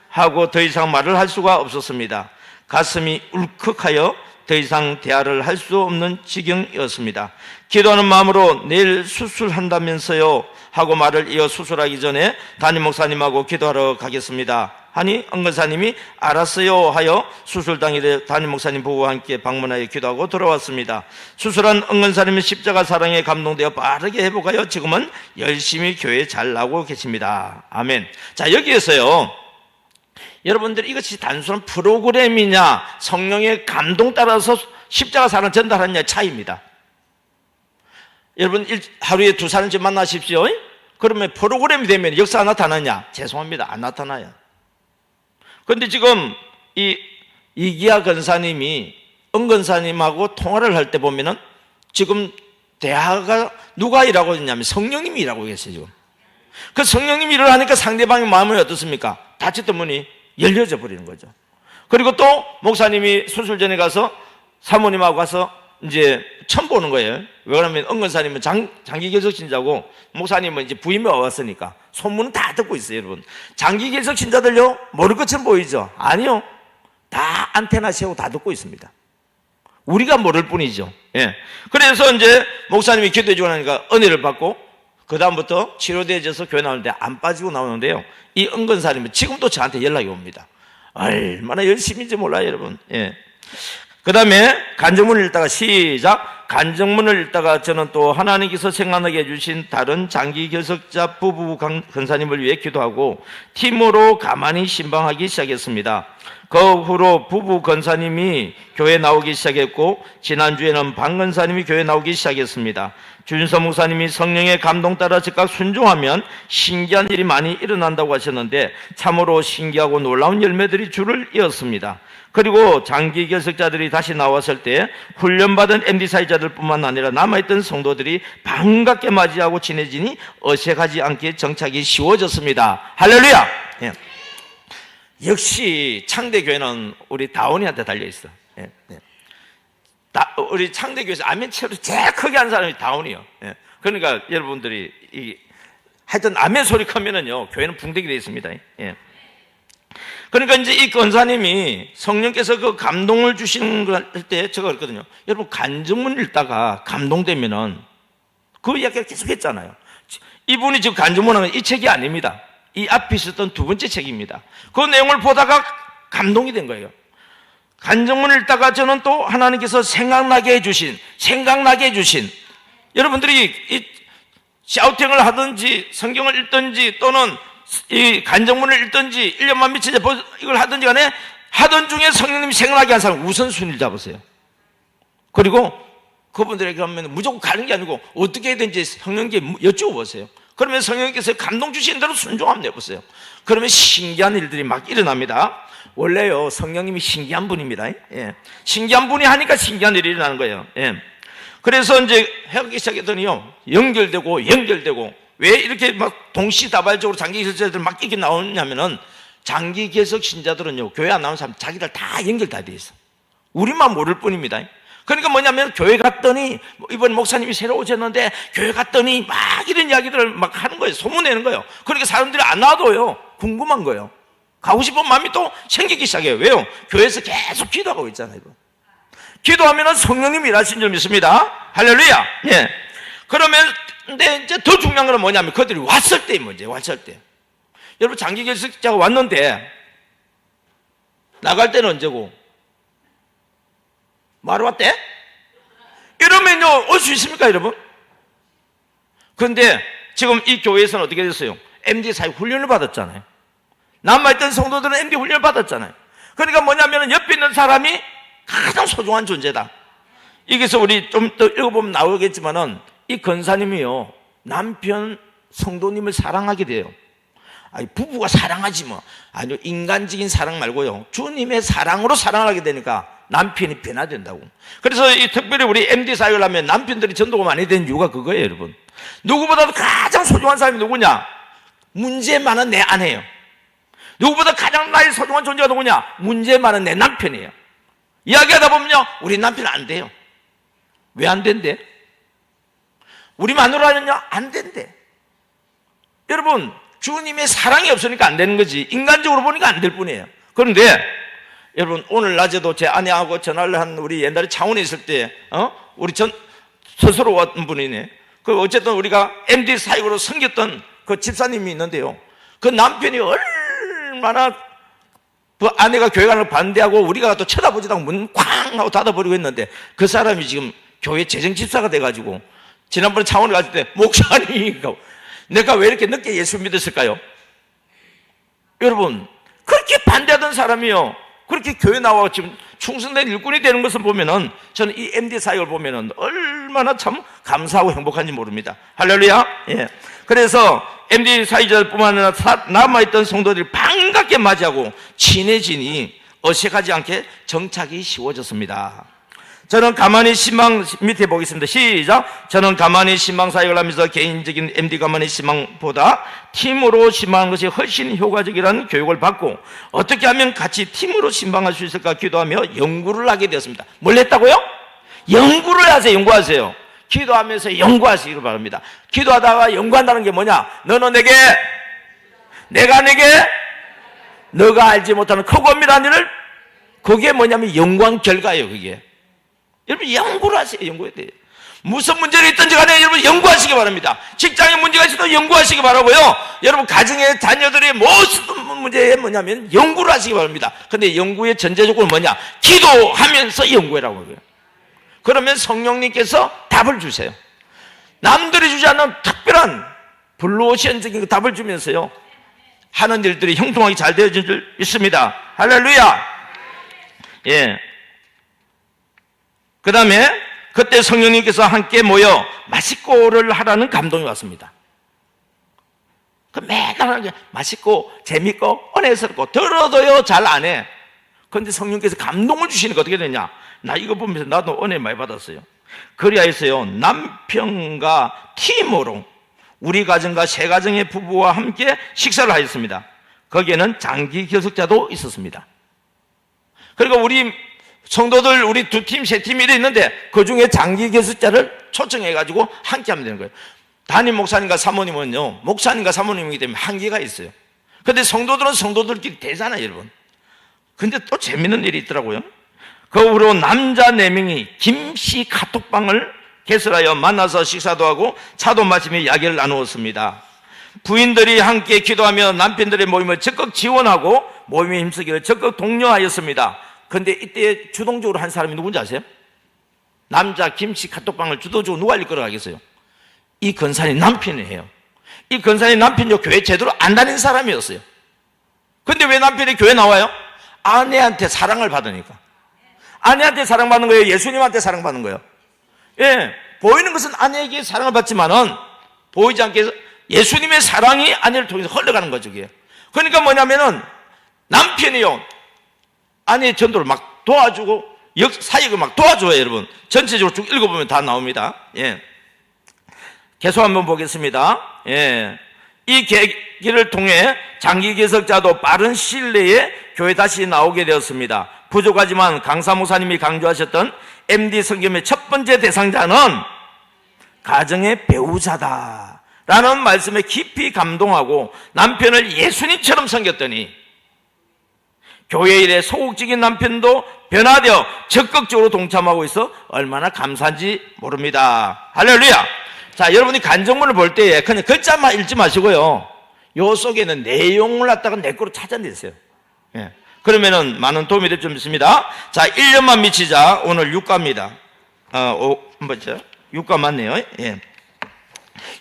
C: 하고 더 이상 말을 할 수가 없었습니다. 가슴이 울컥하여 더 이상 대화를 할 수 없는 지경이었습니다. 기도하는 마음으로 내일 수술한다면서요 하고 말을 이어 수술하기 전에 담임 목사님하고 기도하러 가겠습니다 하니 은근사님이 알았어요 하여 수술 당일에 담임 목사님 부부와 함께 방문하여 기도하고 돌아왔습니다. 수술한 은근사님은 십자가 사랑에 감동되어 빠르게 회복하여 지금은 열심히 교회에 잘 나오고 계십니다. 아멘. 자, 여기에서요 여러분들 이것이 단순한 프로그램이냐 성령의 감동 따라서 십자가 사랑 전달하느냐의 차이입니다. 여러분 하루에 두 사람씩 만나십시오. 그러면 프로그램이 되면 역사가 나타나냐? 죄송합니다, 안 나타나요. 그런데 지금 이 이기하 근사님이 은근사님하고 통화를 할 때 보면은 지금 대화가 누가 일하고 있냐면 성령님이 일하고 계세요. 지금 그 성령님이 일을 하니까 상대방의 마음이 어떻습니까? 닫혔던 문이 열려져 버리는 거죠. 그리고 또 목사님이 수술 전에 가서 사모님하고 가서 이제 처음 보는 거예요. 왜 그러면 은근사님은 장기 개석 신자고 목사님은 이제 부임이 왔으니까 소문은 다 듣고 있어요. 여러분 장기 개석 신자들요 모를 것처럼 보이죠? 아니요, 다 안테나 세우고 다 듣고 있습니다. 우리가 모를 뿐이죠. 예. 그래서 이제 목사님이 기도해 주고 나니까 은혜를 받고 그 다음부터 치료되어져서 교회 나오는데 안 빠지고 나오는데요, 이 은근사님은 지금도 저한테 연락이 옵니다. 얼마나 열심인지 몰라요, 여러분. 예. 그 다음에 간증문을 읽다가 시작. 간증문을 읽다가 저는 또 하나님께서 생각나게 해주신 다른 장기 결석자 부부 근사님을 위해 기도하고 팀으로 가만히 신방하기 시작했습니다. 그 후로 부부 근사님이 교회 나오기 시작했고 지난주에는 방 근사님이 교회 나오기 시작했습니다. 주준서 목사님이 성령의 감동 따라 즉각 순종하면 신기한 일이 많이 일어난다고 하셨는데 참으로 신기하고 놀라운 열매들이 줄을 이었습니다. 그리고 장기 결석자들이 다시 나왔을 때 훈련받은 MD 사회자들뿐만 아니라 남아있던 성도들이 반갑게 맞이하고 친해지니 어색하지 않게 정착이 쉬워졌습니다. 할렐루야! 예. 역시 창대교회는 우리 다원이한테 달려있어. 예. 예. 우리 창대교회에서 아멘 체로 제일 크게 하는 사람이 다운이요. 예. 그러니까 여러분들이 하여튼 아멘 소리 크면은요 교회는 붕대기 되어 있습니다. 예. 그러니까 이제 이 권사님이 성령께서 그 감동을 주시는 걸 할 때 제가 그랬거든요. 여러분 간증문 읽다가 감동되면은 그 이야기를 계속 했잖아요. 이분이 지금 간증문하는 이 책이 아닙니다. 이 앞에 있었던 두 번째 책입니다. 그 내용을 보다가 감동이 된 거예요. 간증문을 읽다가 저는 또 하나님께서 생각나게 해주신 여러분들이 이 샤우팅을 하든지 성경을 읽든지 또는 이 간증문을 읽든지 1년만 며칠 이걸 하든지 간에 하던 중에 성령님이 생각나게 한 사람 우선순위를 잡으세요. 그리고 그분들에게 하면 무조건 가는 게 아니고 어떻게 해야 되는지 성령님께 여쭤보세요. 그러면 성령님께서 감동 주시는 대로 순종하면 내보세요. 그러면 신기한 일들이 막 일어납니다. 원래요 성령님이 신기한 분입니다. 예. 신기한 분이 하니까 신기한 일이 일어나는 거예요. 예. 그래서 이제 해가기 시작했더니요 연결되고 왜 이렇게 막 동시다발적으로 장기 결석자들 막 이렇게 나오냐면은 장기 결석 신자들은요 교회 안 나온 사람 자기들 다 연결 다 돼 있어. 우리만 모를 뿐입니다. 그러니까 뭐냐면 교회 갔더니 이번 목사님이 새로 오셨는데 교회 갔더니 막 이런 이야기들을 막 하는 거예요. 소문내는 거예요. 그러니까 사람들이 안 와도요 궁금한 거예요. 가고 싶은 마음이 또 생기기 시작해요. 왜요? 교회에서 계속 기도하고 있잖아요. 이거. 기도하면 성령님이 일하신 줄 믿습니다. 할렐루야. 예. 그러면 근데 이제 더 중요한 건 뭐냐면 그들이 왔을 때의 문제예요. 왔을 때. 여러분 장기 결석자가 왔는데 나갈 때는 언제고? 말로 왔대? 이러면요 올 수 있습니까 여러분? 그런데 지금 이 교회에서는 어떻게 됐어요? MD 사회 훈련을 받았잖아요. 남아있던 성도들은 MD 훈련을 받았잖아요. 그러니까 뭐냐면 옆에 있는 사람이 가장 소중한 존재다. 여기서 우리 좀 더 읽어보면 나오겠지만은 이 권사님이요 남편 성도님을 사랑하게 돼요. 아니 부부가 사랑하지 뭐. 아니요 인간적인 사랑 말고요 주님의 사랑으로 사랑하게 되니까 남편이 변화된다고. 그래서 이 특별히 우리 MD 사역을 하면 남편들이 전도가 많이 되는 이유가 그거예요 여러분. 누구보다도 가장 소중한 사람이 누구냐? 문제 많은 내 아내예요. 누구보다 가장 나의 소중한 존재가 누구냐? 문제 많은 내 남편이에요. 이야기하다 보면요 우리 남편은 안 돼요. 왜 안 된대? 우리 마누라는요 안 된대. 여러분 주님의 사랑이 없으니까 안 되는 거지 인간적으로 보니까 안 될 뿐이에요. 그런데 여러분 오늘 낮에도 제 아내하고 전화를 한 우리 옛날에 창원에 있을 때 우리 스스로 왔던 분이네. 그 어쨌든 우리가 MD 사역으로 섬겼던 그 집사님이 있는데요 그 남편이 얼마나 그 아내가 교회 가는 걸 반대하고 우리가 또 쳐다보지도 않고 문 쾅 하고 닫아버리고 했는데 그 사람이 지금 교회 재정집사가 돼가지고 지난번에 창원에 갔을 때 목사님 내가 왜 이렇게 늦게 예수 믿었을까요? 여러분 그렇게 반대하던 사람이요 그렇게 교회 나와 지금 충성된 일꾼이 되는 것을 보면은 저는 이 MD 사역을 보면은 얼마나 참 감사하고 행복한지 모릅니다. 할렐루야. 예. 그래서 MD 사역자뿐만 아니라 남아있던 성도들이 반갑게 맞이하고 친해지니 어색하지 않게 정착이 쉬워졌습니다. 저는 가만히 신방 밑에 보겠습니다. 시작. 저는 가만히 신방 사역을 하면서 개인적인 MD 가만히 신방보다 팀으로 신방하는 것이 훨씬 효과적이라는 교육을 받고 어떻게 하면 같이 팀으로 신방할 수 있을까 기도하며 연구를 하게 되었습니다. 뭘 했다고요? 연구를 하세요. 연구하세요. 기도하면서 연구하시기를 바랍니다. 기도하다가 연구한다는 게 뭐냐? 너는 내게 내가 내게 너가 알지 못하는 크고 엄밀한 일을 그게 뭐냐면 연구한 결과예요. 그게 여러분 연구를 하세요. 연구해야 돼요. 무슨 문제가 있든지 간에 여러분 연구하시기 바랍니다. 직장에 문제가 있어도 연구하시기 바라고요. 여러분 가정의 자녀들의 무슨 문제에 뭐냐면 연구를 하시기 바랍니다. 근데 연구의 전제 조건은 뭐냐? 기도하면서 연구해라고 그래요. 그러면 성령님께서 답을 주세요. 남들이 주지 않는 특별한 블루오션적인 답을 주면서요 하는 일들이 형통하게 잘 되어진 줄 있습니다. 할렐루야. 예. 그 다음에 그때 성령님께서 함께 모여 맛있고를 하라는 감동이 왔습니다. 그 매달 맛있고 재밌고 은혜스럽고 들어도요 잘 안 해. 그런데 성령께서 감동을 주시니까 어떻게 되냐? 나 이거 보면서 나도 은혜 많이 받았어요. 그리하여서요 남편과 팀으로 우리 가정과 세 가정의 부부와 함께 식사를 하였습니다. 거기에는 장기 결석자도 있었습니다. 그리고 우리 성도들 우리 2팀, 3팀 이래 있는데 그 중에 장기 결석자를 초청해가지고 함께 하면 되는 거예요. 담임 목사님과 사모님은요 목사님과 사모님이기 때문에 한계가 있어요. 근데 성도들은 성도들끼리 되잖아요, 여러분. 근데 또 재밌는 일이 있더라고요. 그 후로 남자 4명이 김씨 카톡방을 개설하여 만나서 식사도 하고 차도 마시며 이야기를 나누었습니다. 부인들이 함께 기도하며 남편들의 모임을 적극 지원하고 모임에 힘쓰기를 적극 독려하였습니다. 그런데 이때 주동적으로 한 사람이 누군지 아세요? 남자 김씨 카톡방을 주도적으로 누가 이끌어가겠어요? 이 권사님 남편이에요. 이 권사님 남편이 교회 제대로 안 다니는 사람이었어요. 근데 왜 남편이 교회 나와요? 아내한테 사랑을 받으니까. 아내한테 사랑받는 거예요? 예수님한테 사랑받는 거예요? 예, 보이는 것은 아내에게 사랑을 받지만은 보이지 않게 예수님의 사랑이 아내를 통해서 흘러가는 거죠. 그게. 그러니까 뭐냐면은 남편이요 아내의 전도를 막 도와주고 사역을 막 도와줘요, 여러분. 전체적으로 쭉 읽어보면 다 나옵니다. 예. 계속 한번 보겠습니다. 예. 이 계기를 통해 장기 개석자도 빠른 시일 내에 교회 다시 나오게 되었습니다. 부족하지만 강사 목사님이 강조하셨던 MD 성김의 첫 번째 대상자는 가정의 배우자다 라는 말씀에 깊이 감동하고 남편을 예수님처럼 섬겼더니 교회 일에 소극적인 남편도 변화되어 적극적으로 동참하고 있어 얼마나 감사한지 모릅니다. 할렐루야. 자, 여러분이 간증문을 볼 때에 그냥 글자만 읽지 마시고요 요 속에는 내용을 갖다가 내 거로 찾아내세요. 예. 그러면은 많은 도움이 될 줄 믿습니다. 자, 1년만 미치자. 오늘 6과입니다. 뭐죠? 6과 맞네요. 예.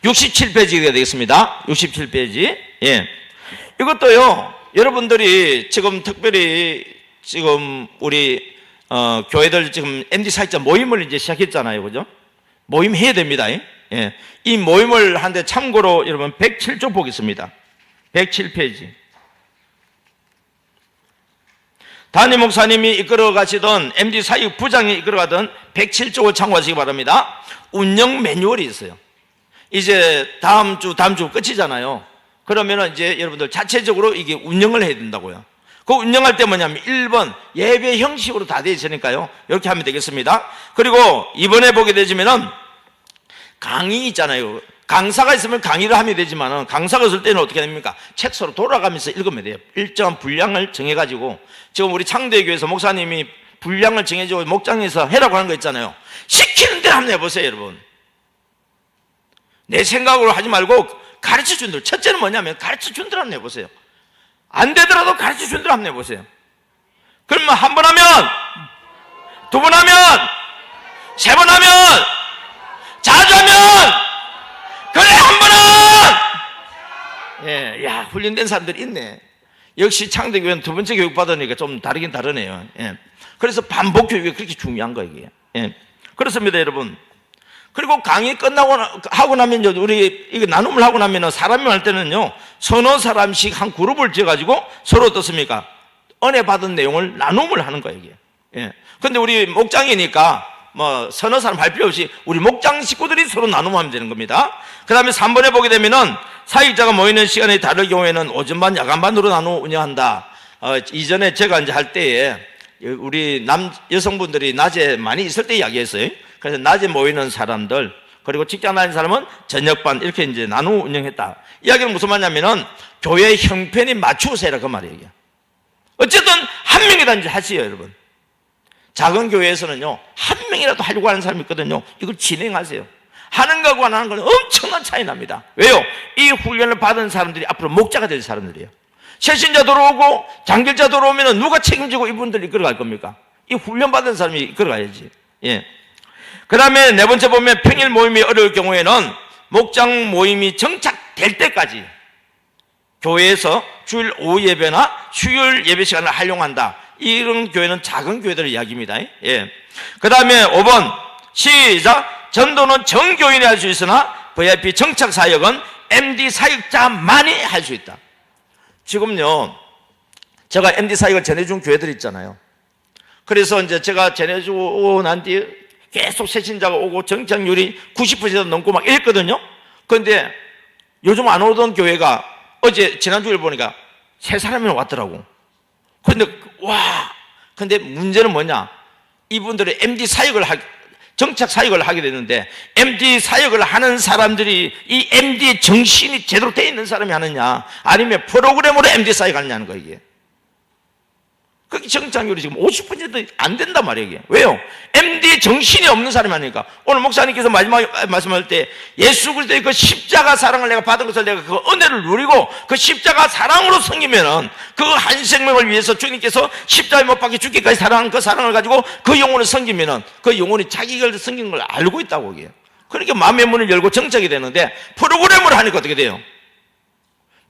C: 67페이지가 되겠습니다. 67페이지. 예. 이것도요, 여러분들이 지금 특별히 지금 우리, 교회들 지금 MD 사역자 모임을 이제 시작했잖아요. 그죠? 모임 해야 됩니다. 예. 이 모임을 하는데 참고로 여러분 107쪽 보겠습니다. 107페이지. 담임 목사님이 이끌어 가시던 MD 사역 부장이 이끌어 가던 107쪽을 참고하시기 바랍니다. 운영 매뉴얼이 있어요. 이제 다음 주 끝이잖아요. 그러면은 이제 여러분들 자체적으로 이게 운영을 해야 된다고요. 그 운영할 때 뭐냐면 1번 예배 형식으로 다 되어 있으니까요. 이렇게 하면 되겠습니다. 그리고 이번에 보게 되지면은 강의 있잖아요. 강사가 있으면 강의를 하면 되지만 강사가 없을 때는 어떻게 됩니까? 책서로 돌아가면서 읽으면 돼요. 일정한 분량을 정해가지고 지금 우리 창대교회에서 목사님이 분량을 정해주고 목장에서 해라고 하는 거 있잖아요. 시키는 대로 한번 해보세요, 여러분. 내 생각으로 하지 말고 가르쳐준 대로. 첫째는 뭐냐면 가르쳐준 대로 한번 해보세요. 안 되더라도 가르쳐준 대로 한번 해보세요. 그러면 한 번 하면, 두 번 하면, 세 번 하면, 자주 하면, 그래 한 번은! 예, 야, 훈련된 사람들이 있네. 역시 창대교회는 두 번째 교육 받으니까 좀 다르긴 다르네요. 예. 그래서 반복 교육이 그렇게 중요한 거예요, 이게. 예. 그렇습니다, 여러분. 그리고 강의 하고 나면, 우리, 이거 나눔을 하고 나면 사람이 할 때는요, 서너 사람씩 한 그룹을 지어가지고 서로 어떻습니까? 은혜 받은 내용을 나눔을 하는 거예요, 이게. 예. 근데 우리 목장이니까, 뭐, 서너 사람 할 필요 없이 우리 목장 식구들이 서로 나눔하면 되는 겁니다. 그 다음에 3번에 보게 되면은 사역자가 모이는 시간이 다를 경우에는 오전반, 야간반으로 나누어 운영한다. 이전에 제가 이제 할 때에 우리 여성분들이 낮에 많이 있을 때 이야기했어요. 그래서 낮에 모이는 사람들, 그리고 직장 다니는 사람은 저녁반 이렇게 이제 나누어 운영했다. 이야기는 무슨 말이냐면은 교회 형편이 맞추어서 해라 그 말이에요. 어쨌든 한 명이라든지 하시요, 여러분. 작은 교회에서는요, 한 명이라도 하려고 하는 사람이 있거든요. 이걸 진행하세요. 하는 거하고 안 하는 건 엄청난 차이 납니다. 왜요? 이 훈련을 받은 사람들이 앞으로 목자가 될 사람들이에요. 새신자 들어오고 장결자 들어오면 누가 책임지고 이분들 이끌어갈 겁니까? 이 훈련 받은 사람이 이끌어가야지. 예. 그 다음에 네 번째 보면 평일 모임이 어려울 경우에는 목장 모임이 정착될 때까지 교회에서 주일 오후 예배나 수요일 예배 시간을 활용한다. 이런 교회는 작은 교회들의 이야기입니다. 예. 그 다음에 5번 시작. 전도는 정교인이 할 수 있으나 VIP 정착 사역은 MD 사역자만이 할 수 있다. 지금요, 제가 MD 사역을 전해준 교회들 있잖아요. 그래서 이제 제가 전해주고 난 뒤에 계속 새 신자가 오고 정착률이 90% 넘고 막 이랬거든요. 그런데 요즘 안 오던 교회가 어제 지난주에 보니까 세 사람이 왔더라고. 그런데 근데 문제는 뭐냐? 이분들이 MD 사역을 정착 사역을 하게 되는데 MD 사역을 하는 사람들이 이 MD의 정신이 제대로 되어 있는 사람이 하느냐, 아니면 프로그램으로 MD 사역 하느냐는 거예요, 이게. 그게 정착률이 지금 50%안 된단 말이에요, 이게. 왜요? MD 정신이 없는 사람이 아니니까. 오늘 목사님께서 마지막에 말씀할 때 예수 그리스도의 그 십자가 사랑을 내가 받은 것을 내가 그 은혜를 누리고 그 십자가 사랑으로 섬기면은 그 한 생명을 위해서 주님께서 십자가에 못 박혀 죽기까지 사랑한 그 사랑을 가지고 그 영혼을 섬기면은 그 영혼이 자기가 섬기는 걸 알고 있다고, 이게. 그러니까 마음의 문을 열고 정착이 되는데, 프로그램을 하니까 어떻게 돼요?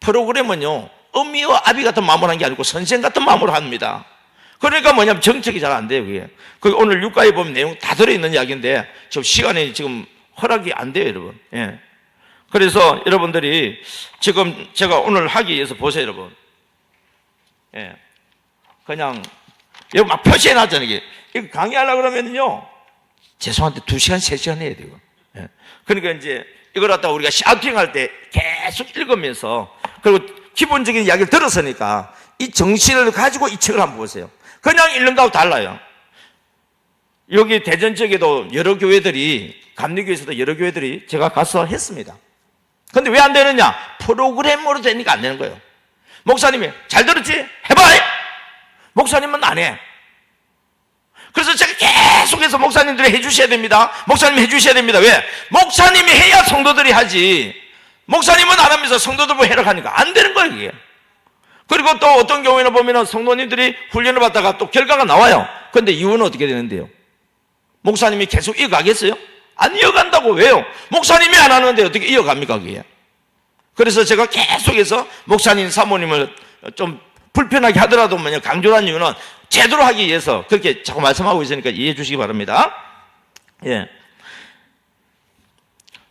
C: 프로그램은요, 어미와 아비 같은 마음으로 한 게 아니고 선생 같은 마음으로 합니다. 그러니까 뭐냐면 정책이 잘 안 돼요, 그게. 오늘 육가에 보면 내용 다 들어있는 이야기인데 지금 시간이 지금 허락이 안 돼요, 여러분. 예. 그래서 여러분들이 지금 제가 오늘 하기 위해서 보세요, 여러분. 예. 그냥 여기 막 표시해 놨잖아요, 이게. 이거 강의하려고 그러면요, 죄송한데 2시간, 3시간 해야 돼요. 예. 그러니까 이제 이걸 갖다가 우리가 샤우팅할 때 계속 읽으면서, 그리고 기본적인 이야기를 들었으니까 이 정신을 가지고 이 책을 한번 보세요. 그냥 읽는 거하고 달라요. 여기 대전 쪽에도 여러 교회들이, 감리교에서도 여러 교회들이 제가 가서 했습니다. 근데 왜 안 되느냐? 프로그램으로 되니까 안 되는 거예요. 목사님이 잘 들었지? 해봐! 목사님은 안 해. 그래서 제가 계속해서 목사님들이 해주셔야 됩니다. 목사님이 해주셔야 됩니다. 왜? 목사님이 해야 성도들이 하지. 목사님은 안 하면서 성도들 해락하니까 안 되는 거예요, 이게. 그리고 또 어떤 경우에는 보면은 성도님들이 훈련을 받다가 또 결과가 나와요. 그런데 이유는 어떻게 되는데요? 목사님이 계속 이어가겠어요? 안 이어간다고. 왜요? 목사님이 안 하는데 어떻게 이어갑니까, 그게? 그래서 제가 계속해서 목사님, 사모님을 좀 불편하게 하더라도 뭐냐 강조한 이유는 제대로 하기 위해서 그렇게 자꾸 말씀하고 있으니까 이해해 주시기 바랍니다. 예.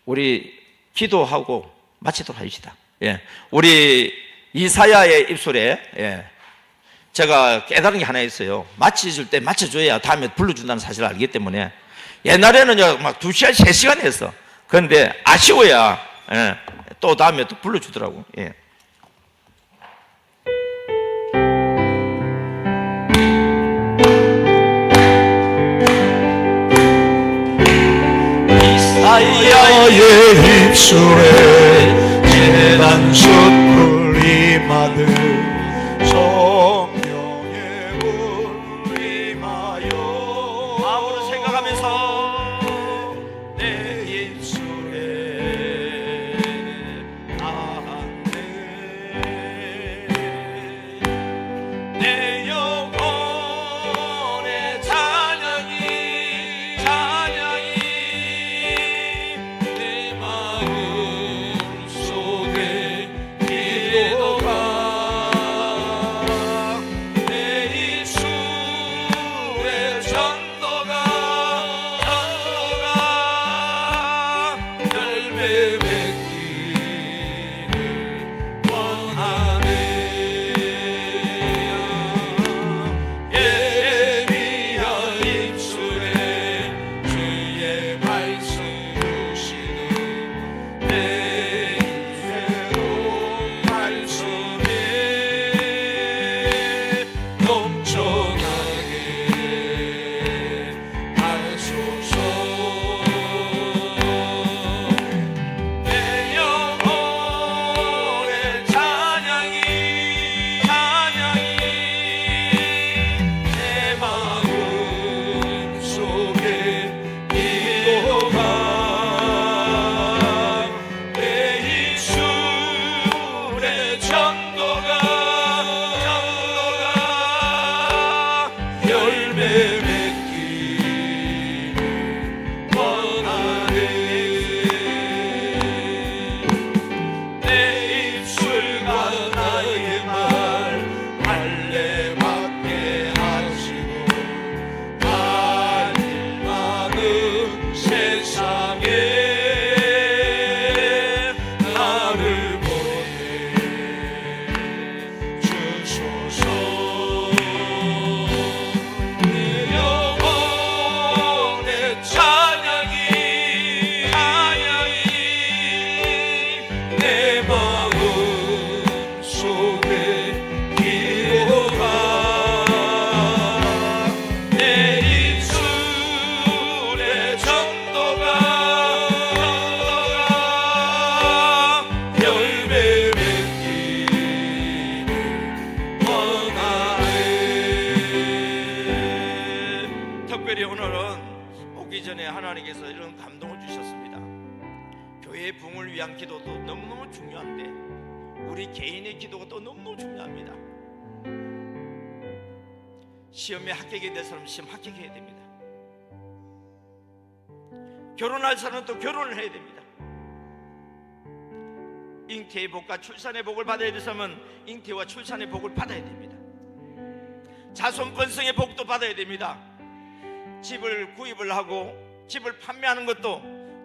C: 우리 기도하고 마치도록 하시다. 예. 우리 이사야의 입술에, 예, 제가 깨달은 게 하나 있어요. 마치실 때 맞춰줘야 다음에 불러준다는 사실을 알기 때문에. 옛날에는요, 막 2시간, 3시간 했어. 그런데 아쉬워야, 예, 또 다음에 또 불러주더라고. 예.
B: 이사야의 입술에 재단 숯불이 마들 성령의 불이 마여
C: 마음으로 생각하면서
B: 내 입술에 나한테 내 영혼의 찬양이 내 마음
C: 하나님께서 이런 감동을 주셨습니다. 교회의 부흥을 위한 기도도 너무너무 중요한데 우리 개인의 기도가 또 너무너무 중요합니다. 시험에 합격이 될 사람은 시험 합격해야 됩니다. 결혼할 사람은 또 결혼을 해야 됩니다. 잉태의 복과 출산의 복을 받아야 될 사람은 잉태와 출산의 복을 받아야 됩니다. 자손 번성의 복도 받아야 됩니다. 집을 구입을 하고 집을 판매하는 것도,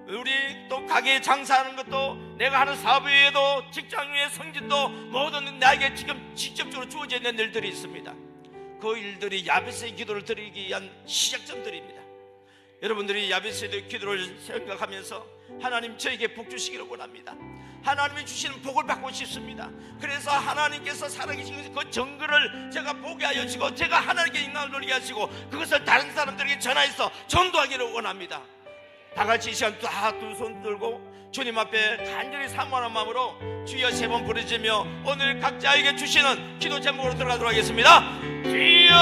C: 우리 또 가게 장사하는 것도, 내가 하는 사업 외에도 직장 외의 성진도 모든 나에게 지금 직접적으로 주어져 있는 일들이 있습니다. 그 일들이 야베스의 기도를 드리기 위한 시작점들입니다. 여러분들이 야베스의 기도를 생각하면서 하나님 저에게 복 주시기를 원합니다. 하나님이 주시는 복을 받고 싶습니다. 그래서 하나님께서 살아계신 그 정글을 제가 보게 하여 주시고 제가 하나님께 영광을 돌리게 하시고 그것을 다른 사람들에게 전하여서 전도하기를 원합니다. 다 같이 이 시간 다 두 손 들고 주님 앞에 간절히 사모하는 마음으로 주여 세 번 부르짖으며 오늘 각자에게 주시는 기도 제목으로 들어가도록 하겠습니다. 주여